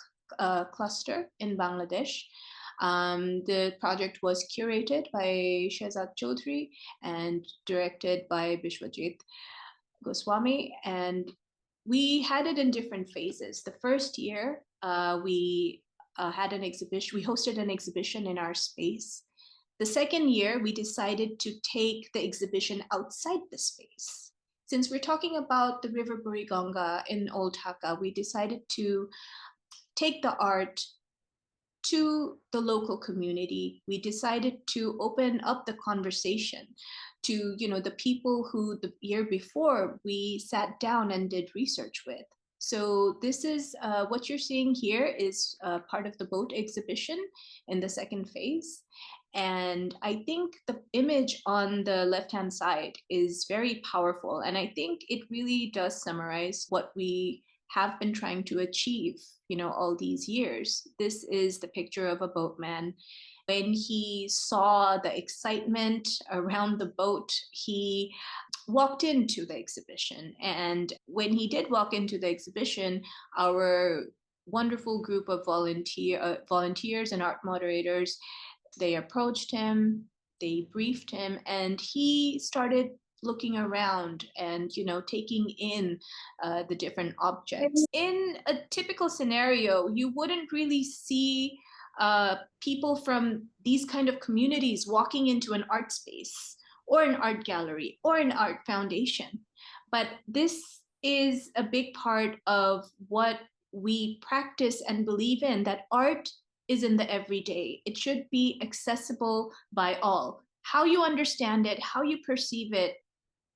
Cluster in Bangladesh. The project was curated by Shehzad Chaudhry and directed by Bishwajit Goswami. And we had it in different phases. The first year, we had an exhibition. We hosted an exhibition in our space. The second year, we decided to take the exhibition outside the space. Since we're talking about the River Buriganga in Old Dhaka, we decided to take the art to the local community. We decided to open up the conversation to the people who the year before we sat down and did research with. So this is what you're seeing here is part of the boat exhibition in the second phase. And I think the image on the left-hand side is very powerful. And I think it really does summarize what we have been trying to achieve, all these years. This is the picture of a boatman. When he saw the excitement around the boat, he walked into the exhibition. And when he did walk into the exhibition, our wonderful group of volunteers and art moderators, they approached him, they briefed him, and he started looking around and taking in the different objects. In a typical scenario, you wouldn't really see people from these kind of communities walking into an art space or an art gallery or an art foundation. But this is a big part of what we practice and believe in, that art is in the everyday. It should be accessible by all. How you understand it, how you perceive it,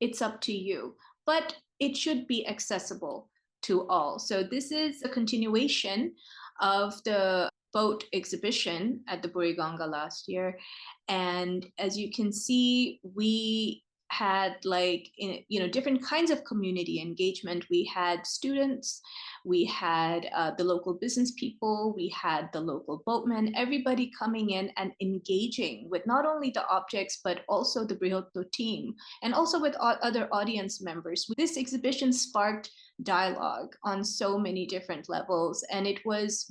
it's up to you. But it should be accessible to all. So this is a continuation of the boat exhibition at the Buriganga last year. And as you can see, we had like, different kinds of community engagement. We had students, we had the local business people, we had the local boatmen, everybody coming in and engaging with not only the objects, but also the Brihatta team, and also with other audience members. This exhibition sparked dialogue on so many different levels. And it was,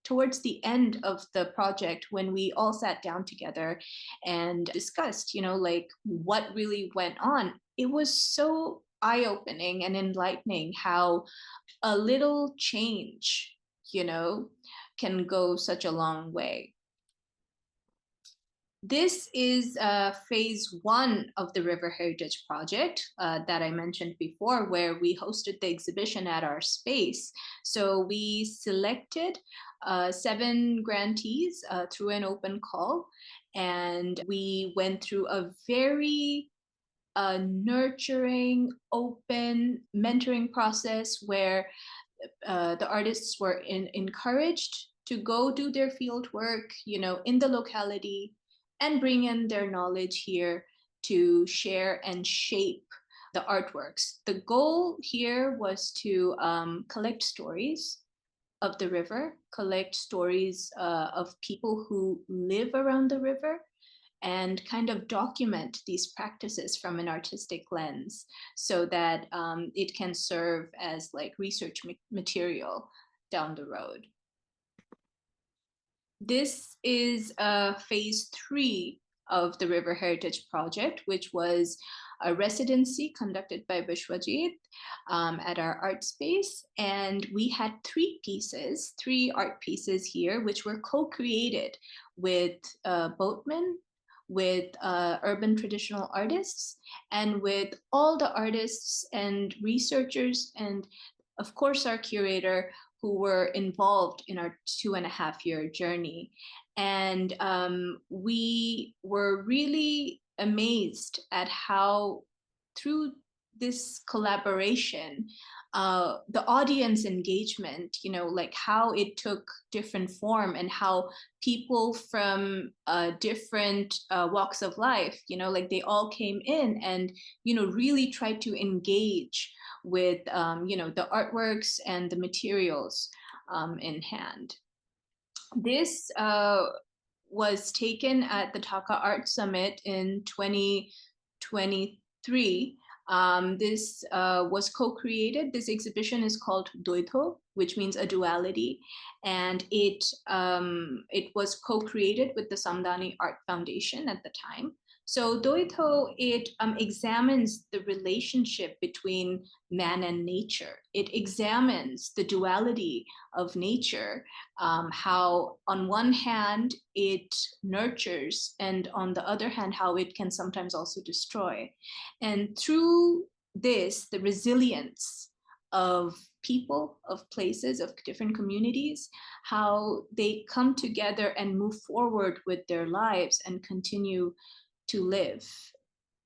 towards the end of the project when we all sat down together and discussed, like what really went on. It was so eye-opening and enlightening how a little change, can go such a long way. This is phase 1 of the River Heritage Project that I mentioned before, where we hosted the exhibition at our space. So we selected 7 grantees through an open call, and we went through a very nurturing, open mentoring process where the artists were encouraged to go do their field work, in the locality, and bring in their knowledge here to share and shape the artworks. The goal here was to collect stories of the river, collect stories of people who live around the river, and kind of document these practices from an artistic lens so that it can serve as like research material down the road. This is phase 3 of the River Heritage Project, which was a residency conducted by Bishwajit at our art space. And we had 3 art pieces here, which were co-created with boatmen, with urban traditional artists, and with all the artists and researchers, and of course our curator, who were involved in our 2.5-year journey. And we were really amazed at how through this collaboration, the audience engagement, like how it took different form, and how people from different walks of life, like they all came in and, really tried to engage with, the artworks and the materials in hand. This was taken at the Dhaka Art Summit in 2023. This was co-created. This exhibition is called Doitho, which means a duality, and it was co-created with the Samdani Art Foundation at the time. So Doitho, it examines the relationship between man and nature. It examines the duality of nature, how on one hand it nurtures, and on the other hand how it can sometimes also destroy. And through this, the resilience of people, of places, of different communities, how they come together and move forward with their lives and continue to live.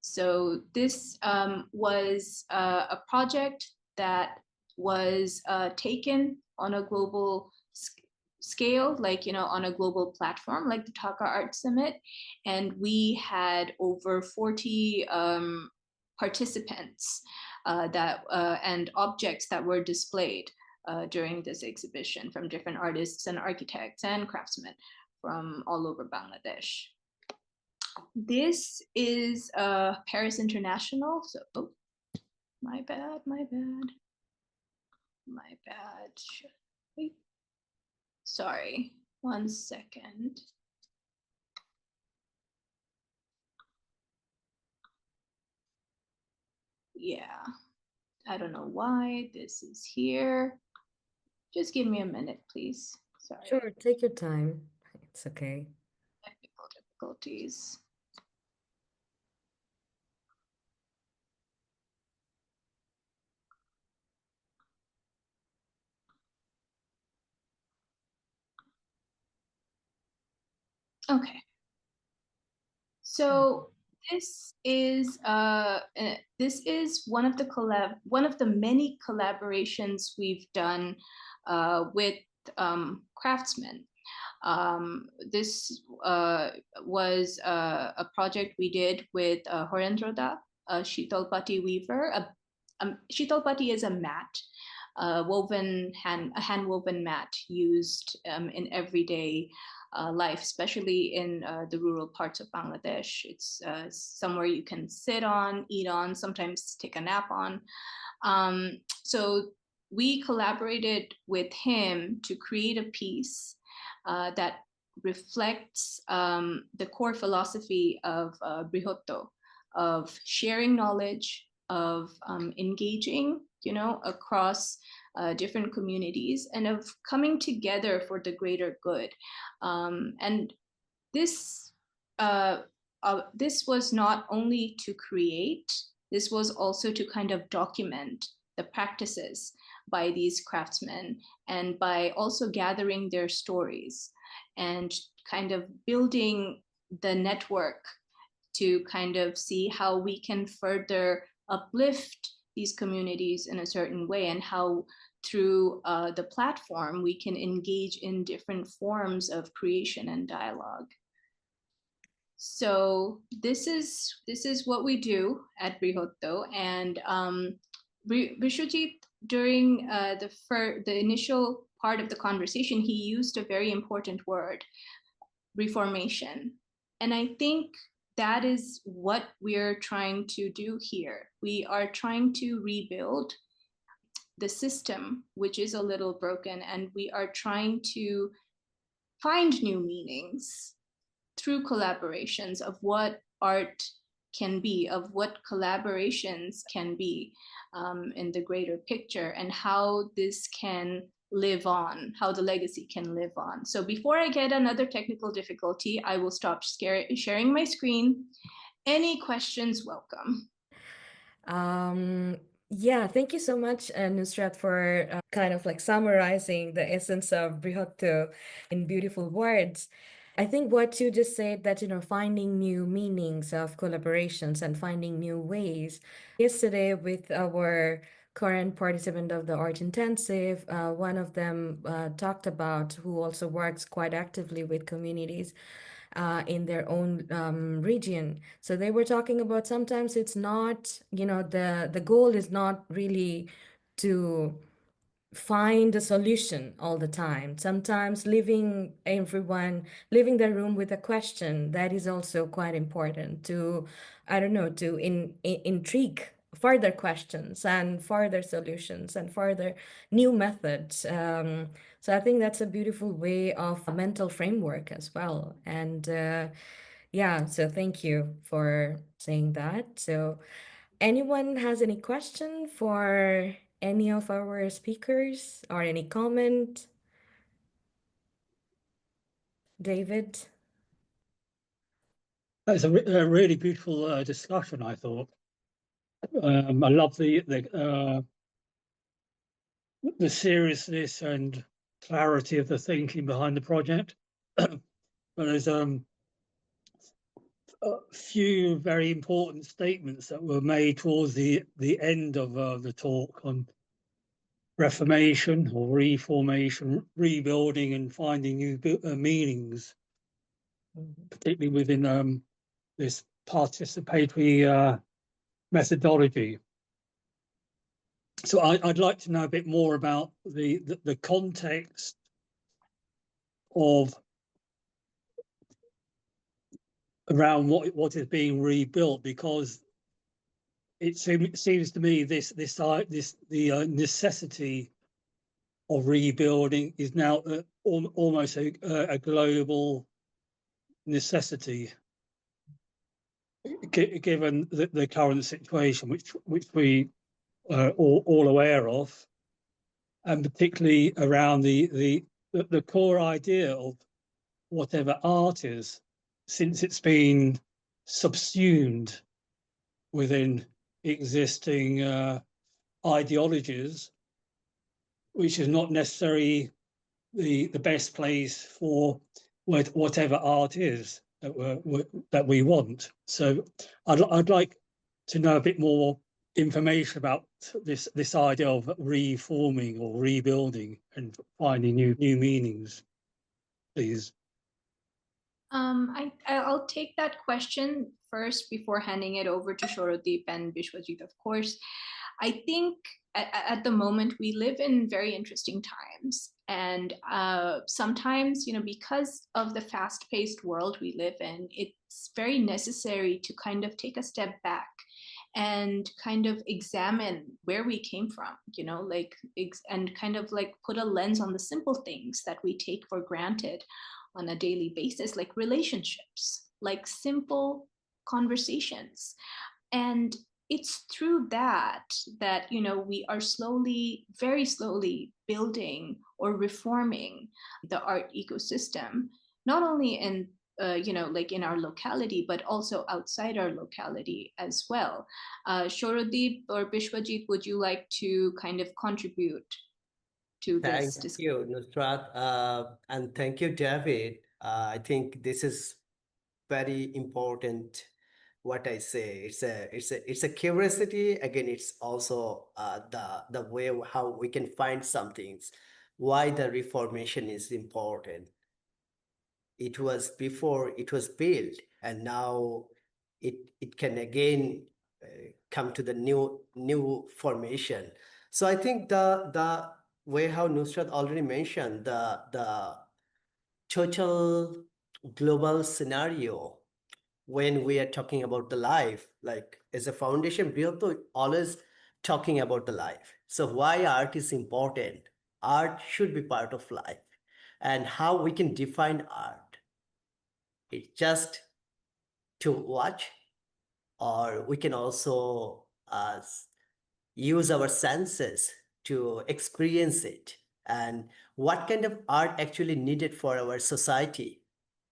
So this was a project that was taken on a global scale, like, on a global platform like the Dhaka Art Summit. And we had over 40 participants and objects that were displayed during this exhibition from different artists and architects and craftsmen from all over Bangladesh. This is Paris International. So, oh, my bad. Wait. Sorry, 1 second. Yeah, I don't know why this is here. Just give me a minute, please. Sorry. Sure, take your time. It's okay. Technical difficulties. Okay. So this is one of the many collaborations we've done with craftsmen. This was a project we did with Horendroda a shitalpati weaver. Shitalpati is a mat, a hand woven mat used in everyday life, especially in the rural parts of Bangladesh. It's somewhere you can sit on, eat on, sometimes take a nap on. So we collaborated with him to create a piece that reflects the core philosophy of Brihatta, of sharing knowledge, of engaging, across different communities, and of coming together for the greater good. And this this was not only to create, this was also to kind of document the practices by these craftsmen, and by also gathering their stories and kind of building the network to kind of see how we can further uplift these communities in a certain way, and how through the platform we can engage in different forms of creation and dialogue. So this is what we do at Brihatta. And Vishwajit, during the initial part of the conversation, he used a very important word, reformation. And I think that is what we're trying to do here. We are trying to rebuild the system, which is a little broken, and we are trying to find new meanings through collaborations of what art can be, of what collaborations can be in the greater picture, and how this can live on, how the legacy can live on. So before I get another technical difficulty, I will stop sharing my screen. Any questions, welcome. Yeah, thank you so much, Nusrat, for kind of like summarizing the essence of Brihatta in beautiful words. I think what you just said, that, finding new meanings of collaborations and finding new ways. Yesterday, with our current participant of the Art Intensive, one of them talked about, who also works quite actively with communities in their own region. So they were talking about, sometimes it's not, the goal is not really to find a solution all the time. Sometimes leaving their room with a question, that is also quite important to, I don't know, to intrigue further questions and further solutions and further new methods. So I think that's a beautiful way of a mental framework as well. And yeah, so thank you for saying that. So anyone has any question for any of our speakers, or any comment? David? It's a really beautiful discussion, I thought. I love the seriousness and clarity of the thinking behind the project. But there's a few very important statements that were made towards the end of the talk on reformation or reformation, rebuilding and finding new meanings, particularly within this participatory methodology. So I'd like to know a bit more about the context of around what is being rebuilt, because it seems to me the necessity of rebuilding is now almost a global necessity, given the current situation, which we are all aware of, and particularly around the core idea of whatever art is, since it's been subsumed within existing ideologies, which is not necessarily the best place for whatever art is that we want. So I'd like to know a bit more information about this idea of reforming or rebuilding and finding new meanings, please. I'll take that question first, before handing it over to Shorodip and Bishwajit, of course, I think at the moment we live in very interesting times. And sometimes, because of the fast-paced world we live in, it's very necessary to kind of take a step back and kind of examine where we came from, and kind of like put a lens on the simple things that we take for granted on a daily basis, like relationships, like simple conversations. And it's through that we are slowly, very slowly building or reforming the art ecosystem, not only in like in our locality, but also outside our locality as well. Shorodip or Bishwajit, would you like to kind of contribute to this Thank discussion? you, Nusrat, and thank you, David. I think this is very important. What I say, it's a curiosity. Again, it's also the way how we can find some things. Why the reformation is important. It was before it was built, and now it can again come to the new formation. So I think the way how Nusrat already mentioned, the total global scenario when we are talking about the life, like as a foundation, we are always talking about the life. So why art is important? Art should be part of life, and how we can define art. It's just to watch, or we can also use our senses to experience it, and what kind of art actually needed for our society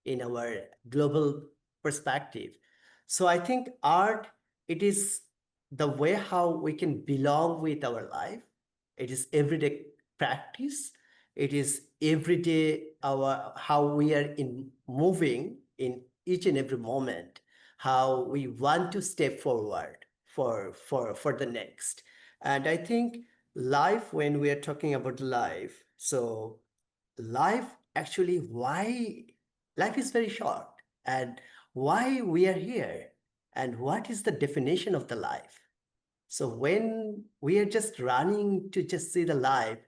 in our global perspective. So I think art, it is the way how we can belong with our life. It is everyday practice. It is everyday our how we are in moving in each and every moment, how we want to step forward for the next. And I think life, when we are talking about life, so life actually, why life is very short, and why we are here, and what is the definition of the life. So when we are just running to just see the life,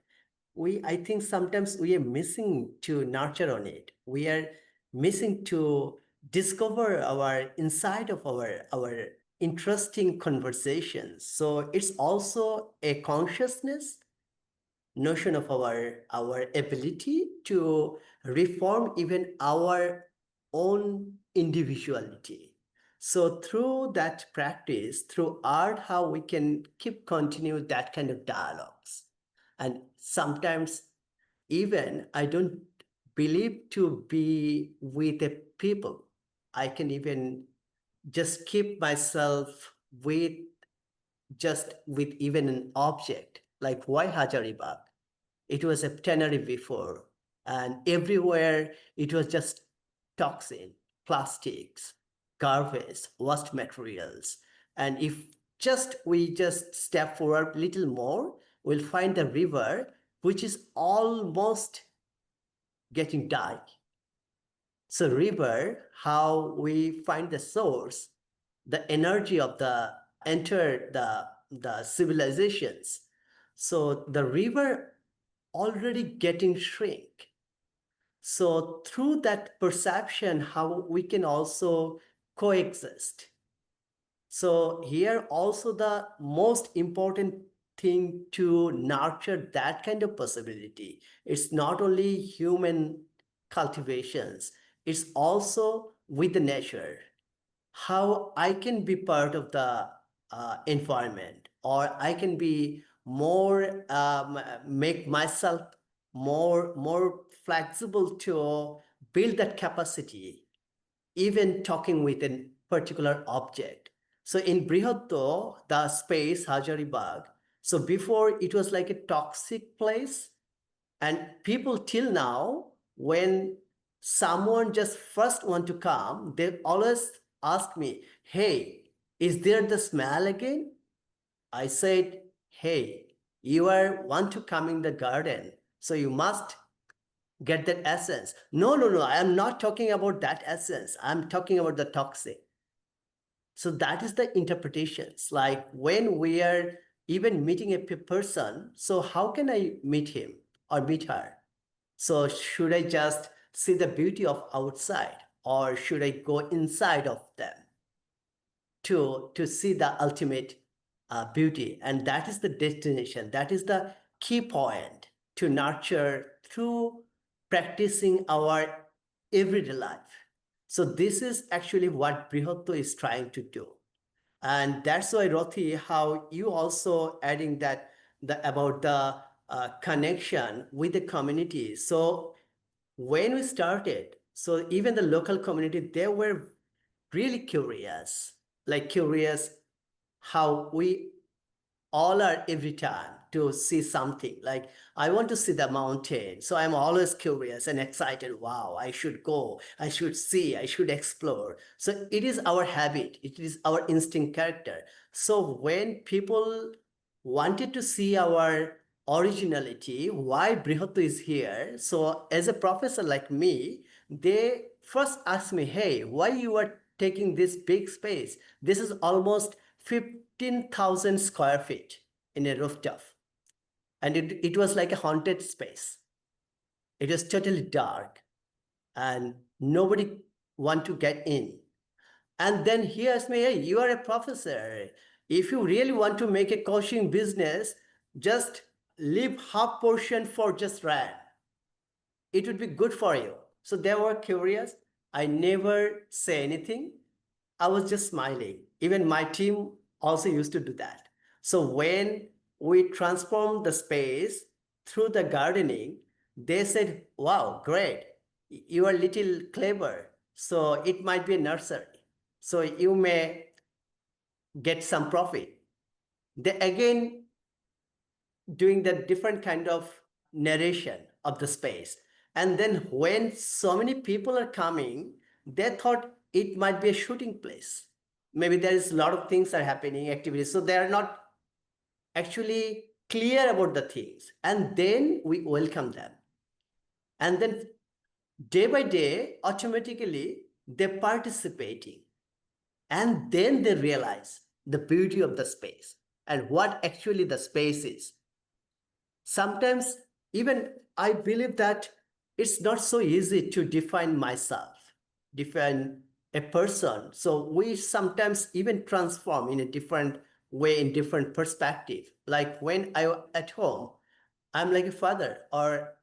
I think sometimes we are missing to nurture on it. We are missing to discover our inside of our interesting conversations. So it's also a consciousness notion of our ability to reform even our own individuality. So through that practice, through art, how we can keep continue that kind of dialogues. And sometimes even I don't believe to be with the people. I can even just keep myself with just with even an object, like why Hajaribagh? It was a tannery before, and everywhere it was just toxin, plastics, garbage, waste materials. And if we just step forward a little more, we'll find the river, which is almost getting dark. So river, how we find the source, the energy of the enter the civilizations. So the river already getting shrink. So through that perception, how we can also coexist. So here also the most important thing to nurture that kind of possibility. It's not only human cultivations, it's also with the nature. How I can be part of the environment, or I can be more, make myself more flexible to build that capacity, even talking with a particular object. So in Brihatta, the space Hajaribagh, so before it was like a toxic place, and people till now, when someone just first want to come, they always ask me, hey, is there the smell again? I said, hey, you are want to come in the garden, so you must get that essence. No, I am not talking about that essence. I'm talking about the toxic. So that is the interpretations. Like when we are even meeting a person, so how can I meet him or meet her? So should I just see the beauty of outside, or should I go inside of them to see the ultimate beauty? And that is the destination. That is the key point to nurture through practicing our everyday life. So this is actually what Brihatta is trying to do. And that's why, Roti, how you also adding that about the connection with the community. So when we started, so even the local community, they were really curious, like curious how we all are every time to see something. Like I want to see the mountain, so I'm always curious and excited. Wow, I should go, I should see, I should explore. So it is our habit, it is our instinct character. So when people wanted to see our originality, why Brihatta is here, so as a professor like me, they first asked me, hey, why you are taking this big space? This is almost 15,000 square feet in a rooftop. And it was like a haunted space. It was totally dark and nobody want to get in. And then he asked me, hey, you are a professor. If you really want to make a coaching business, just leave half portion for just rent. It would be good for you. So they were curious. I never say anything. I was just smiling. Even my team also used to do that. So when we transformed the space through the gardening, they said, wow, great. You are little clever. So it might be a nursery. So you may get some profit. They again doing the different kind of narration of the space. And then when so many people are coming, they thought it might be a shooting place. Maybe there is a lot of things are happening, activities. So they are not actually clear about the things. And then we welcome them. And then day by day, automatically, they're participating. And then they realize the beauty of the space and what actually the space is. Sometimes even I believe that it's not so easy to define myself, define a person. So we sometimes even transform in a different way, in different perspective. Like when I at home, I'm like a father or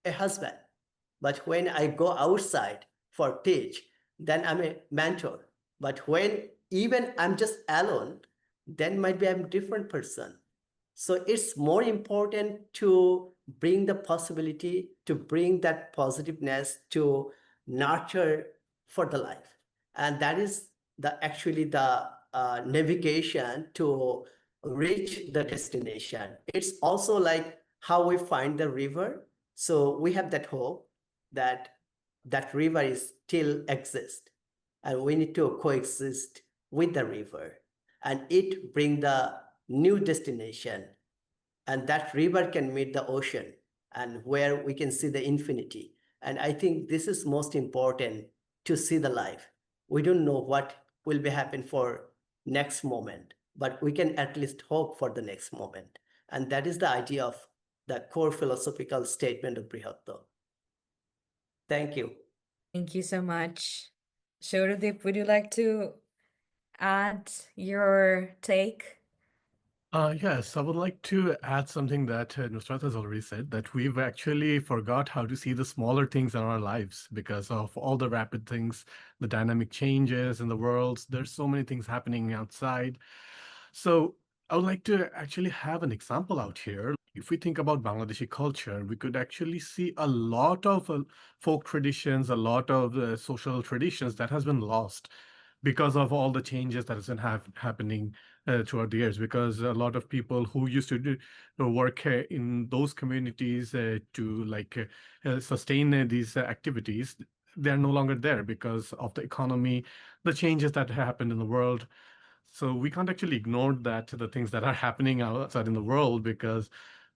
a husband. But when I go outside for teach, then I'm a mentor. But when even I'm just alone, then might be I'm a different person. So it's more important to bring the possibility, to bring that positiveness, to nurture for the life. And that is the actually the navigation to reach the destination. It's also like how we find the river. So we have that hope that that river is still exist, and we need to coexist with the river, and it bring the new destination, and that river can meet the ocean, and where we can see the infinity. And I think this is most important, to see the life. We don't know what will be happen for next moment, but we can at least hope for the next moment. And that is the idea of the core philosophical statement of Brihatta. Thank you. Thank you so much. Shoradip, would you like to add your take? Yes, I would like to add something that Nusrat has already said, that we've actually forgot how to see the smaller things in our lives because of all the rapid things, the dynamic changes in the world. There's so many things happening outside. So I would like to actually have an example out here. If we think about Bangladeshi culture, we could actually see a lot of folk traditions, a lot of social traditions that has been lost because of all the changes that has been happening throughout the years. Because a lot of people who used to do work in those communities to sustain these activities, they're no longer there because of the economy, the changes that happened in the world. So we can't actually ignore that, the things that are happening outside in the world, because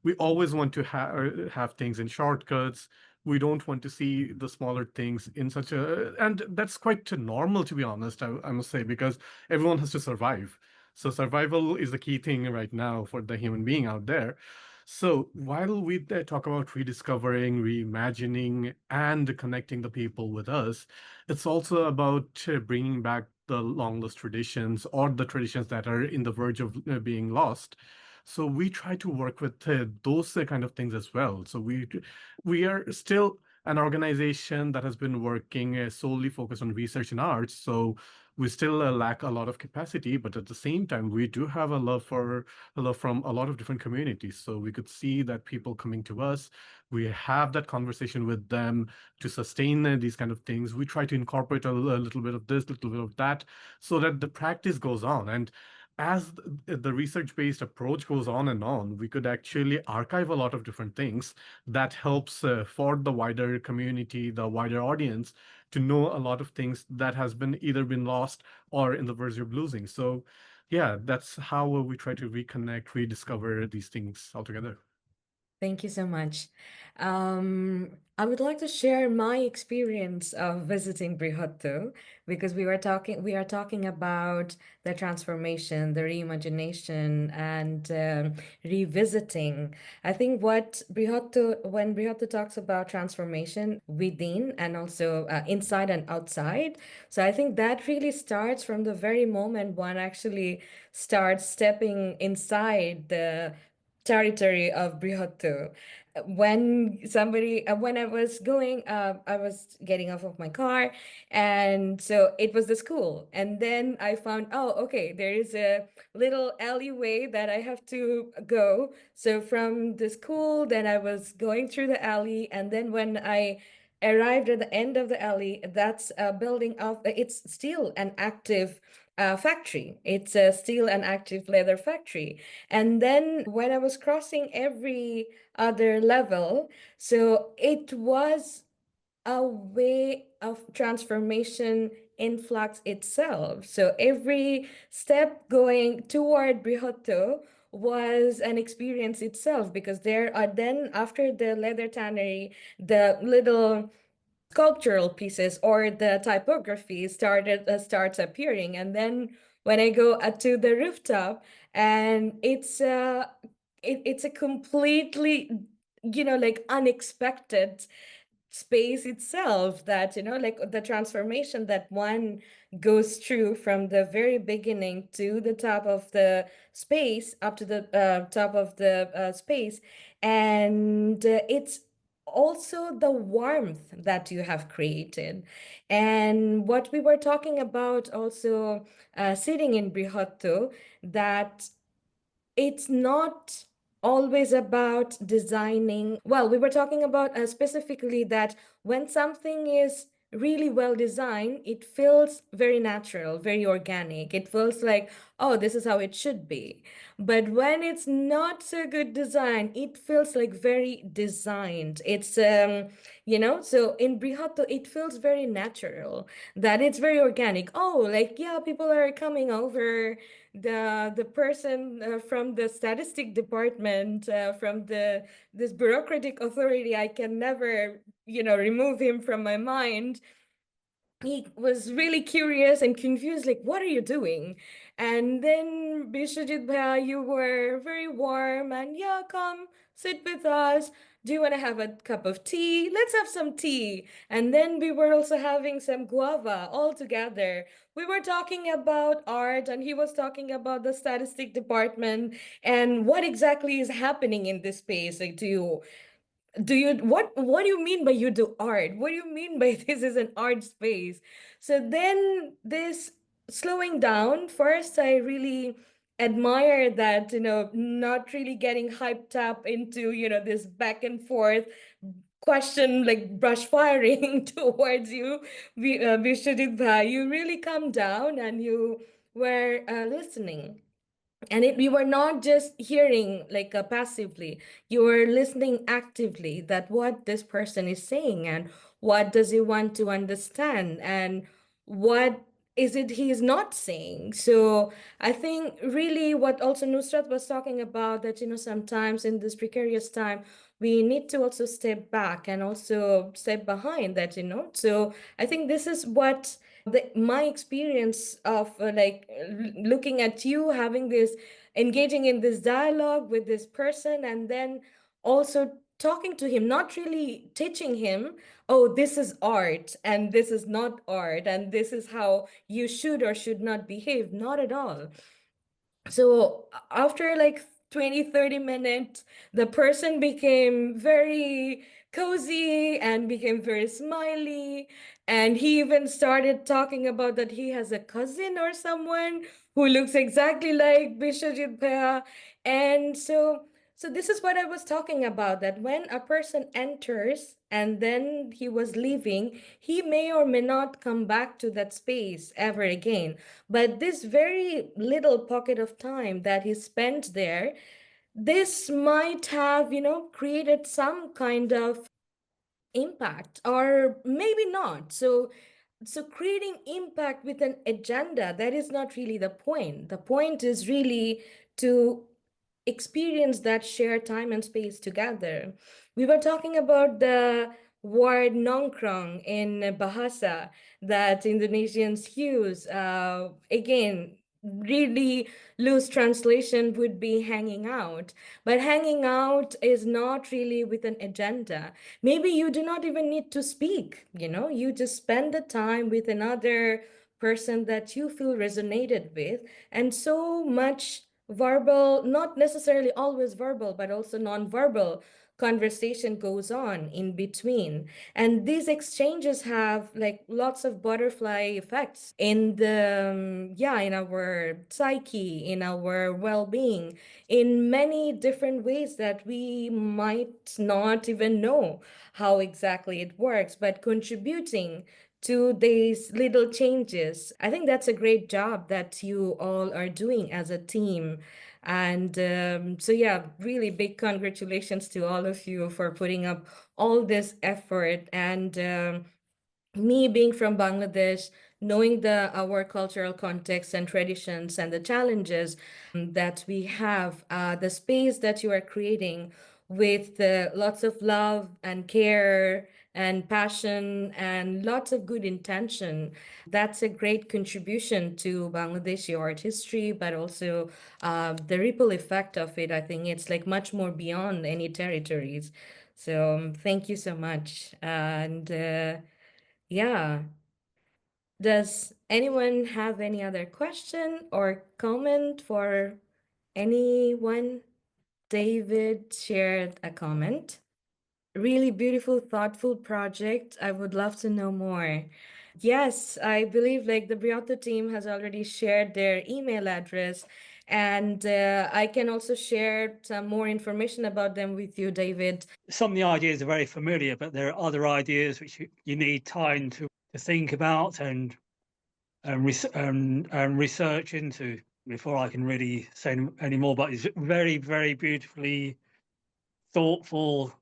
we always want to have things in shortcuts. We don't want to see the smaller things in such a, and that's quite normal, to be honest, I must say, because everyone has to survive. So survival is the key thing right now for the human being out there. So while we talk about rediscovering, reimagining, and connecting the people with us, it's also about bringing back the long lost traditions or the traditions that are in the verge of being lost. So we try to work with those kind of things as well. So we are still an organization that has been working solely focused on research and arts. So we still lack a lot of capacity, but at the same time, we do have a love from a lot of different communities. So we could see that people coming to us, we have that conversation with them to sustain these kind of things. We try to incorporate a little bit of this, little bit of that, so that the practice goes on. And as the research-based approach goes on, we could actually archive a lot of different things that helps for the wider community, the wider audience, to know a lot of things that has been either been lost or in the verge of losing. So yeah, that's how we try to reconnect, rediscover these things altogether. Thank you so much. I would like to share my experience of visiting Brihatta because we are talking about the transformation, the reimagination, and revisiting. I think when Brihatta talks about transformation within and also inside and outside, so I think that really starts from the very moment one actually starts stepping inside the territory of Brihatta. When I was getting off of my car, and so it was the school. And then I found, oh, okay, there is a little alleyway that I have to go. So from the school, then I was going through the alley. And then when I arrived at the end of the alley, that's a building of, it's still an active factory. It's still an active leather factory. And then when I was crossing every other level, so it was a way of transformation influx itself. So every step going toward Brihatta was an experience itself, because there are then, after the leather tannery, the little sculptural pieces or the typography starts appearing. And then when I go to the rooftop, and it's a completely, like, unexpected space itself, that, like, the transformation that one goes through from the very beginning to the top of the space, up to the top of the space. And it's also the warmth that you have created. And what we were talking about also, sitting in Brihatta, that it's not always about designing. Well, we were talking about specifically that when something is really well designed, it feels very natural, very organic. It feels like, oh, this is how it should be. But when it's not so good design, it feels like very designed. It's so in Brihatta, it feels very natural, that it's very organic. Oh, like, yeah, people are coming over, the person from the statistic department, from this bureaucratic authority, I can never remove him from my mind. He was really curious and confused, like, what are you doing? And then Bishajit Bhaiya, you were very warm, and yeah, come sit with us. Do you want to have a cup of tea? Let's have some tea. And then we were also having some guava all together. We were talking about art, and he was talking about the statistic department and what exactly is happening in this space. Like, what do you mean by you do art? What do you mean by this is an art space? So then this slowing down, first I really admire that, not really getting hyped up into, this back and forth question, like brush firing towards you. Vishwadit Bhai, you really come down and you were listening. And you were not just hearing, like, passively, you were listening actively, that what this person is saying, and what does he want to understand, and what is it he's not saying. So I think really what also Nusrat was talking about, that sometimes in this precarious time, we need to also step back and also step behind that, So I think this is what my experience of looking at you, having this, engaging in this dialogue with this person, and then also talking to him, not really teaching him, oh, this is art and this is not art and this is how you should or should not behave. Not at all. So after like 20-30 minutes, the person became very cozy and became very smiley, and he even started talking about that he has a cousin or someone who looks exactly like Bishojit Bhaiya. And so this is what I was talking about, that when a person enters and then he was leaving, he may or may not come back to that space ever again. But this very little pocket of time that he spent there, this might have, created some kind of impact, or maybe not. So creating impact with an agenda, that is not really the point. The point is really to experience that shared time and space together. We were talking about the word nongkrong in Bahasa that Indonesians use. Again, really loose translation would be hanging out. But hanging out is not really with an agenda. Maybe you do not even need to speak, you just spend the time with another person that you feel resonated with, and so much verbal, not necessarily always verbal, but also non-verbal conversation goes on in between. And these exchanges have like lots of butterfly effects in the, in our psyche, in our well-being, in many different ways that we might not even know how exactly it works, but contributing to these little changes. I think that's a great job that you all are doing as a team. And so, yeah, really big congratulations to all of you for putting up all this effort. And me being from Bangladesh, knowing our cultural context and traditions and the challenges that we have, the space that you are creating with lots of love and care and passion and lots of good intention. That's a great contribution to Bangladeshi art history, but also the ripple effect of it. I think it's like much more beyond any territories. So thank you so much. And yeah. Does anyone have any other question or comment for anyone? David shared a comment. Really beautiful, thoughtful project. I would love to know more. Yes, I believe like the Brihatta team has already shared their email address, and I can also share some more information about them with you, David. Some of the ideas are very familiar, but there are other ideas which you need time to think about and research into before I can really say any more. But it's very, very beautifully thoughtful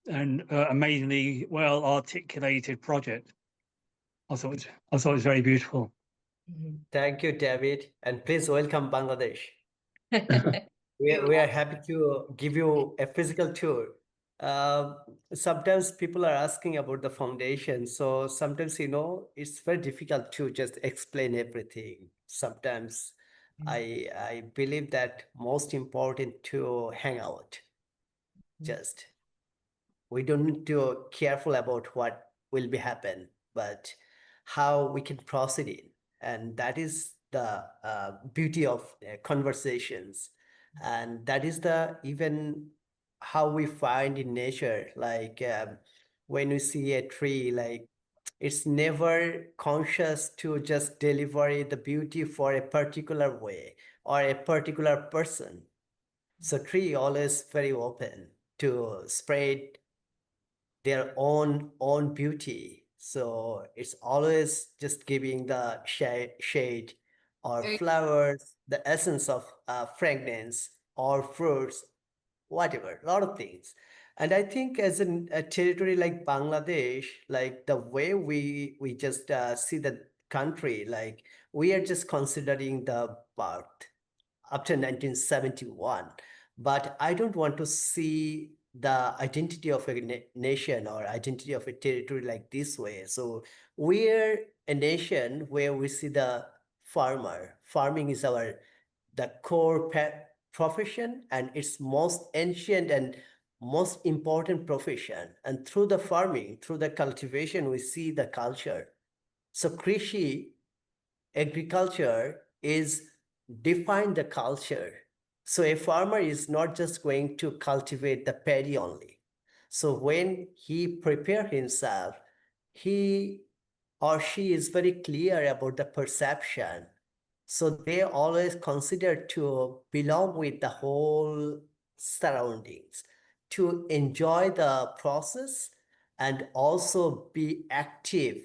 and amazingly well articulated project. I thought it was very beautiful. Thank you, David, and please welcome Bangladesh. We are happy to give you a physical tour. Sometimes people are asking about the foundation, so sometimes it's very difficult to just explain everything. Sometimes I believe that most important to hang out. Just we don't need to careful about what will be happen, but how we can proceed in, and that is the beauty of conversations, and that is the even how we find in nature, like when we see a tree, like it's never conscious to just deliver the beauty for a particular way or a particular person. So tree always very open to spread their own beauty. So it's always just giving the shade or Very flowers, the essence of fragrance or fruits, whatever, a lot of things. And I think as a territory like Bangladesh, like the way we just see the country, like we are just considering the birth after 1971. But I don't want to see the identity of a nation or identity of a territory like this way. So we're a nation where we see the farmer. Farming is the core profession, and it's most ancient and most important profession. And through the farming, through the cultivation, we see the culture. So Krishi, agriculture, is define the culture. So a farmer is not just going to cultivate the paddy only. So when he prepare himself, he or she is very clear about the perception. So they always consider to belong with the whole surroundings, to enjoy the process and also be active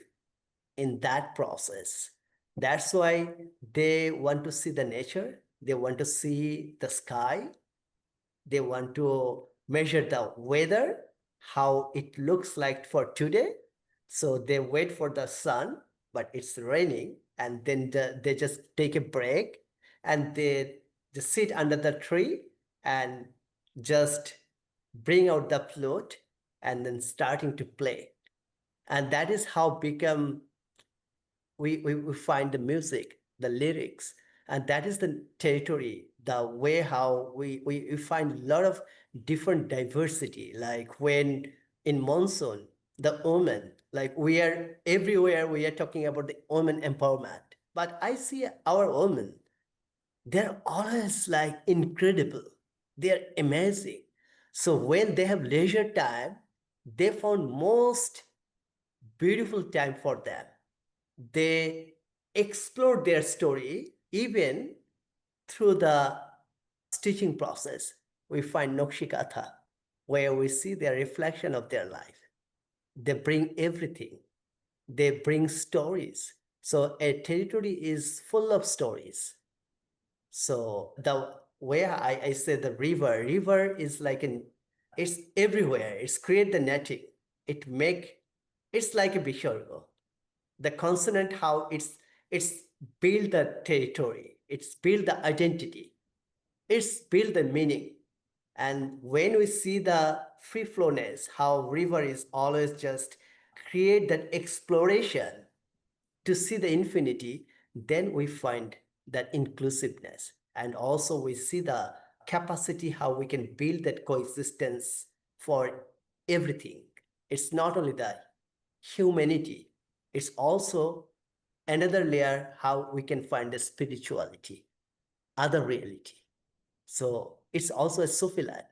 in that process. That's why they want to see the nature, they want to see the sky, they want to measure the weather, how it looks like for today. So they wait for the sun, but it's raining, and then they just take a break and they just sit under the tree and just bring out the flute and then starting to play. And that is how become we find the music, the lyrics, and that is the territory, the way how we find a lot of different diversity. Like when in monsoon, the woman, like we are everywhere, we are talking about the woman empowerment. But I see our women, they're always like incredible. They're amazing. So when they have leisure time, they found most beautiful time for them. They explore their story even through the stitching process. We find Nokshikatha, where we see the reflection of their life. They bring everything. They bring stories. So a territory is full of stories. So the way I say the river is like it's everywhere. It's create the netting. It's like a Bisarga. The consonant, how it's build the territory, it's build the identity, it's build the meaning. And when we see the free flowness, how river is always just create that exploration to see the infinity, then we find that inclusiveness. And also we see the capacity how we can build that coexistence for everything. It's not only the humanity, it's also another layer how we can find the spirituality, other reality. So it's also a Sufi land.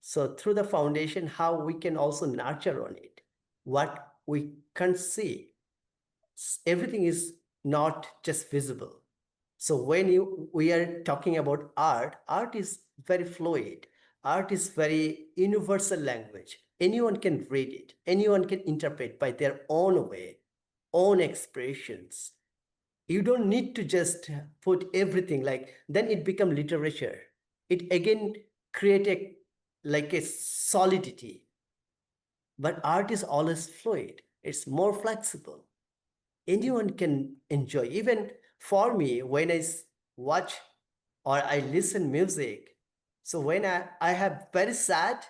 So through the foundation, how we can also nurture on it, what we can't see. Everything is not just visible. So when we are talking about art, art is very fluid. Art is very universal language. Anyone can read it. Anyone can interpret by their own way, own expressions. You don't need to just put everything like, then it become literature. It again create like a solidity. But art is always fluid. It's more flexible. Anyone can enjoy. Even for me, when I watch or I listen music, so when I have very sad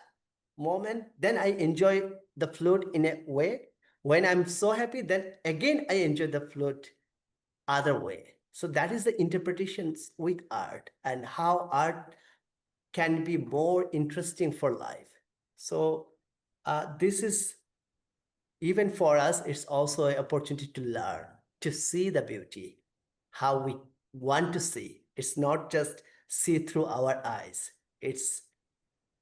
moment, then I enjoy the flute in a way. When I'm so happy, then again I enjoy the flute other way. So that is the interpretations with art and how art can be more interesting for life. So this is, even for us, it's also an opportunity to learn, to see the beauty, how we want to see. It's not just see through our eyes, it's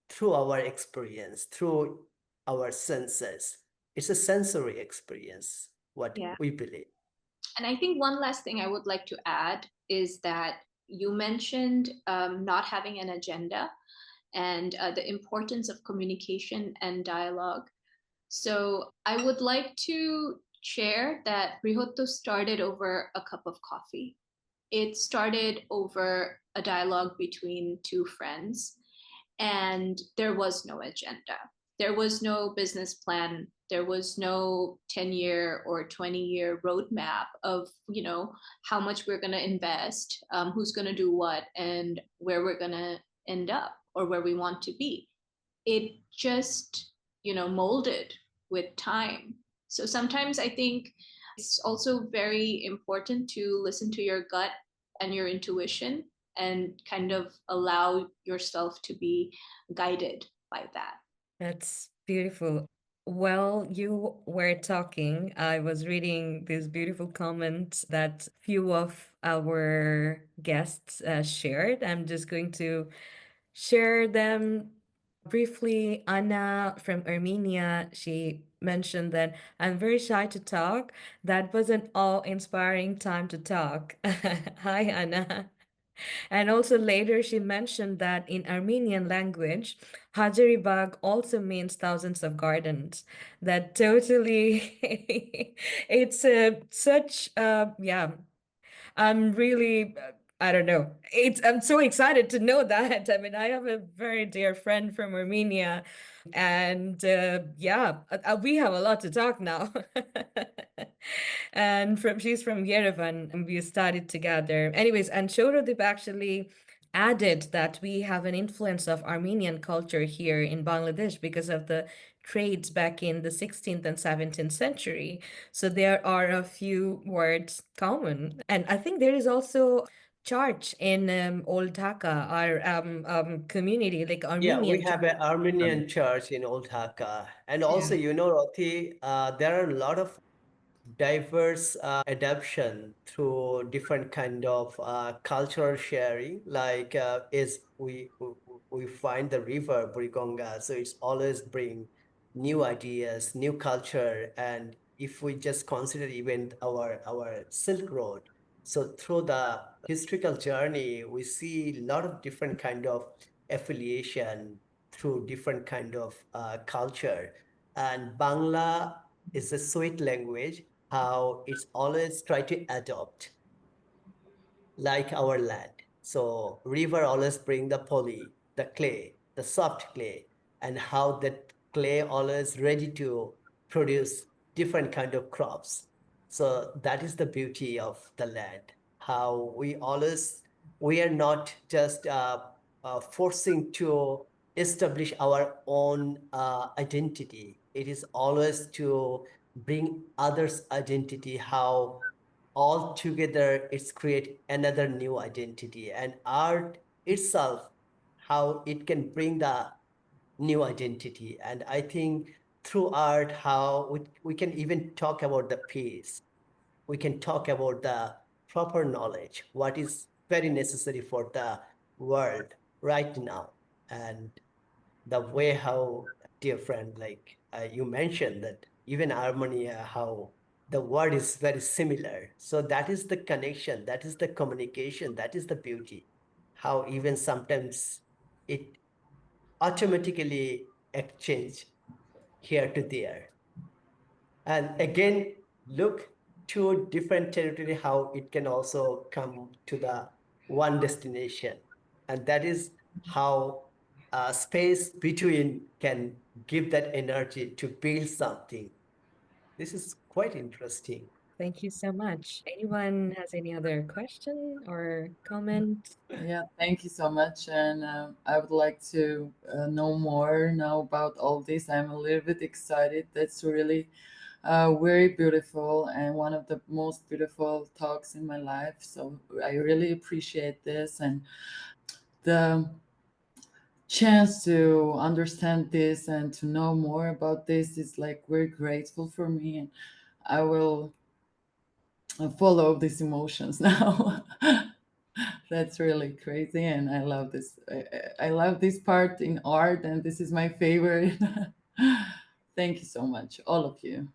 through our experience, through our senses. It's a sensory experience, what Yeah. we believe. And I think one last thing I would like to add is that you mentioned not having an agenda and the importance of communication and dialogue. So I would like to share that Brihatta started over a cup of coffee. It started over a dialogue between two friends, and there was no agenda. There was no business plan. There was no 10-year or 20-year roadmap of, how much we're going to invest, who's going to do what, and where we're going to end up or where we want to be. it just, molded with time. So sometimes I think it's also very important to listen to your gut and your intuition and kind of allow yourself to be guided by that. That's beautiful. While you were talking, I was reading this beautiful comment that few of our guests shared. I'm just going to share them briefly. Anna from Armenia, she mentioned that I'm very shy to talk. That was an awe-inspiring time to talk. Hi, Anna. And also later she mentioned that in Armenian language, Hajaribag also means thousands of gardens. That totally, it's such, yeah, I'm really, I don't know. I'm so excited to know that. I mean, I have a very dear friend from Armenia, and yeah, we have a lot to talk now. And she's from Yerevan, and we studied together. Anyways, and Shorodip actually added that we have an influence of Armenian culture here in Bangladesh because of the trades back in the 16th and 17th century. So there are a few words common. And I think there is also church in Old Dhaka, our community, like Yeah, we Armenian church. have an Armenian church in Old Dhaka. And also, Yeah. Rati, there are a lot of diverse adaptation through different kind of cultural sharing. Like is we find the river Burigonga, so it's always bring new ideas, new culture. And if we just consider even our Silk Road, so through the historical journey, we see a lot of different kind of affiliation through different kind of culture. And Bangla is a sweet language, how it's always try to adopt like our land. So river always bring the poly, the clay, the soft clay, and how that clay always ready to produce different kind of crops. So that is the beauty of the land. How we are not just forcing to establish our own identity. It is always to bring others' identity, how all together it's create another new identity. And art itself, how it can bring the new identity. And I think through art, how we can even talk about the peace, we can talk about the proper knowledge, what is very necessary for the world right now. And the way how, dear friend, like you mentioned that even Armenia, how the word is very similar. So that is the connection, that is the communication, that is the beauty. How even sometimes it automatically exchange here to there. And again, look to different territory, how it can also come to the one destination. And that is how space between can give that energy to build something. This is quite interesting. Thank you so much. Anyone has any other question or comment? Yeah, thank you so much. And I would like to know more now about all this. I'm a little bit excited. That's really very beautiful and one of the most beautiful talks in my life. So I really appreciate this and the chance to understand this and to know more about this is like very grateful for me. And I will follow these emotions now. That's really crazy, and I love this. I love this part in art, and this is my favorite. Thank you so much, all of you.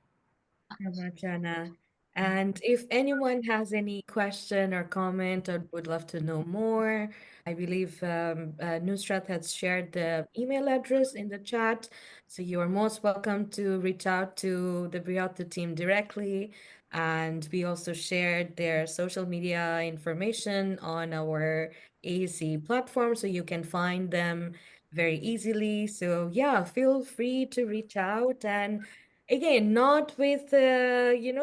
So much, Anna. And if anyone has any question or comment or would love to know more, I believe Nusrat has shared the email address in the chat. So you are most welcome to reach out to the Brihatta team directly. And we also shared their social media information on our AAC platform, so you can find them very easily. So yeah, feel free to reach out, and again, not with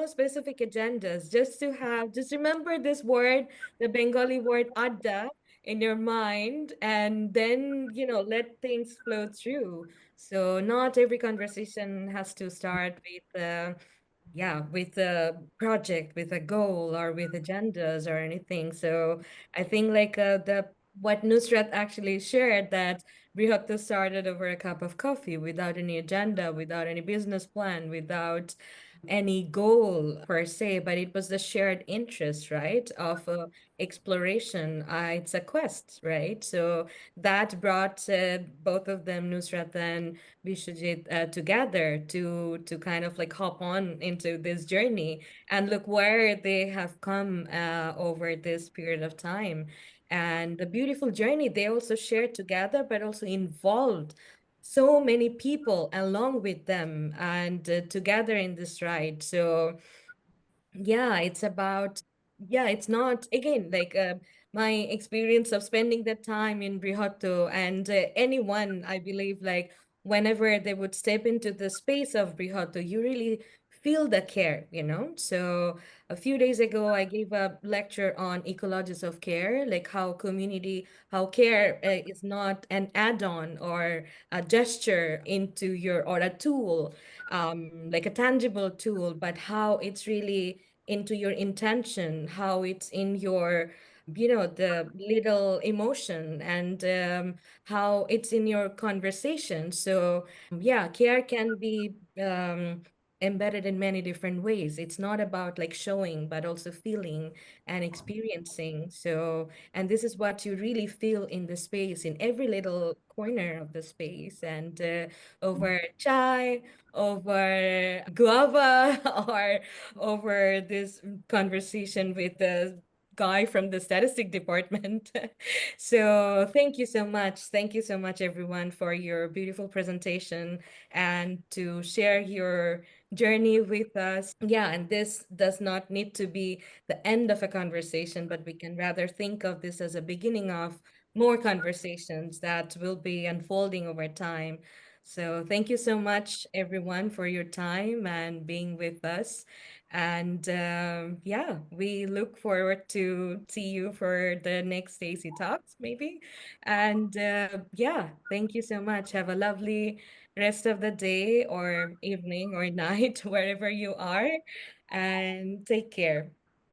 specific agendas, just to have, just remember this word, the Bengali word adda. in your mind, and then, let things flow through. So not every conversation has to start with with a project, with a goal, or with agendas or anything. So I think like the what Nusrat actually shared, that Brihatta started over a cup of coffee without any agenda, without any business plan, without any goal per se, but it was the shared interest, right, of exploration. It's a quest, right? So that brought both of them, Nusrat and Vishwajit, together to kind of like hop on into this journey, and look where they have come over this period of time. And the beautiful journey they also shared together, but also involved so many people along with them and together in this ride. So yeah, it's about, yeah, it's not, again, like my experience of spending that time in Brihato, and anyone, I believe, like whenever they would step into the space of Brihato, you really feel the care, So a few days ago, I gave a lecture on ecologies of care, like how care is not an add-on or a gesture into or a tool, like a tangible tool, but how it's really into your intention, how it's in your, the little emotion, and how it's in your conversation. So, yeah, care can be embedded in many different ways. It's not about like showing, but also feeling and experiencing. So, and this is what you really feel in the space, in every little corner of the space, and over chai, over guava, or over this conversation with the guy from the statistic department. So thank you so much. Thank you so much, everyone, for your beautiful presentation and to share your journey with us. Yeah, and this does not need to be the end of a conversation, but we can rather think of this as a beginning of more conversations that will be unfolding over time. So thank you so much, everyone, for your time and being with us. And yeah, we look forward to see you for the next Stacy Talks, maybe. And yeah, thank you so much. Have a lovely rest of the day or evening or night, wherever you are. And take care.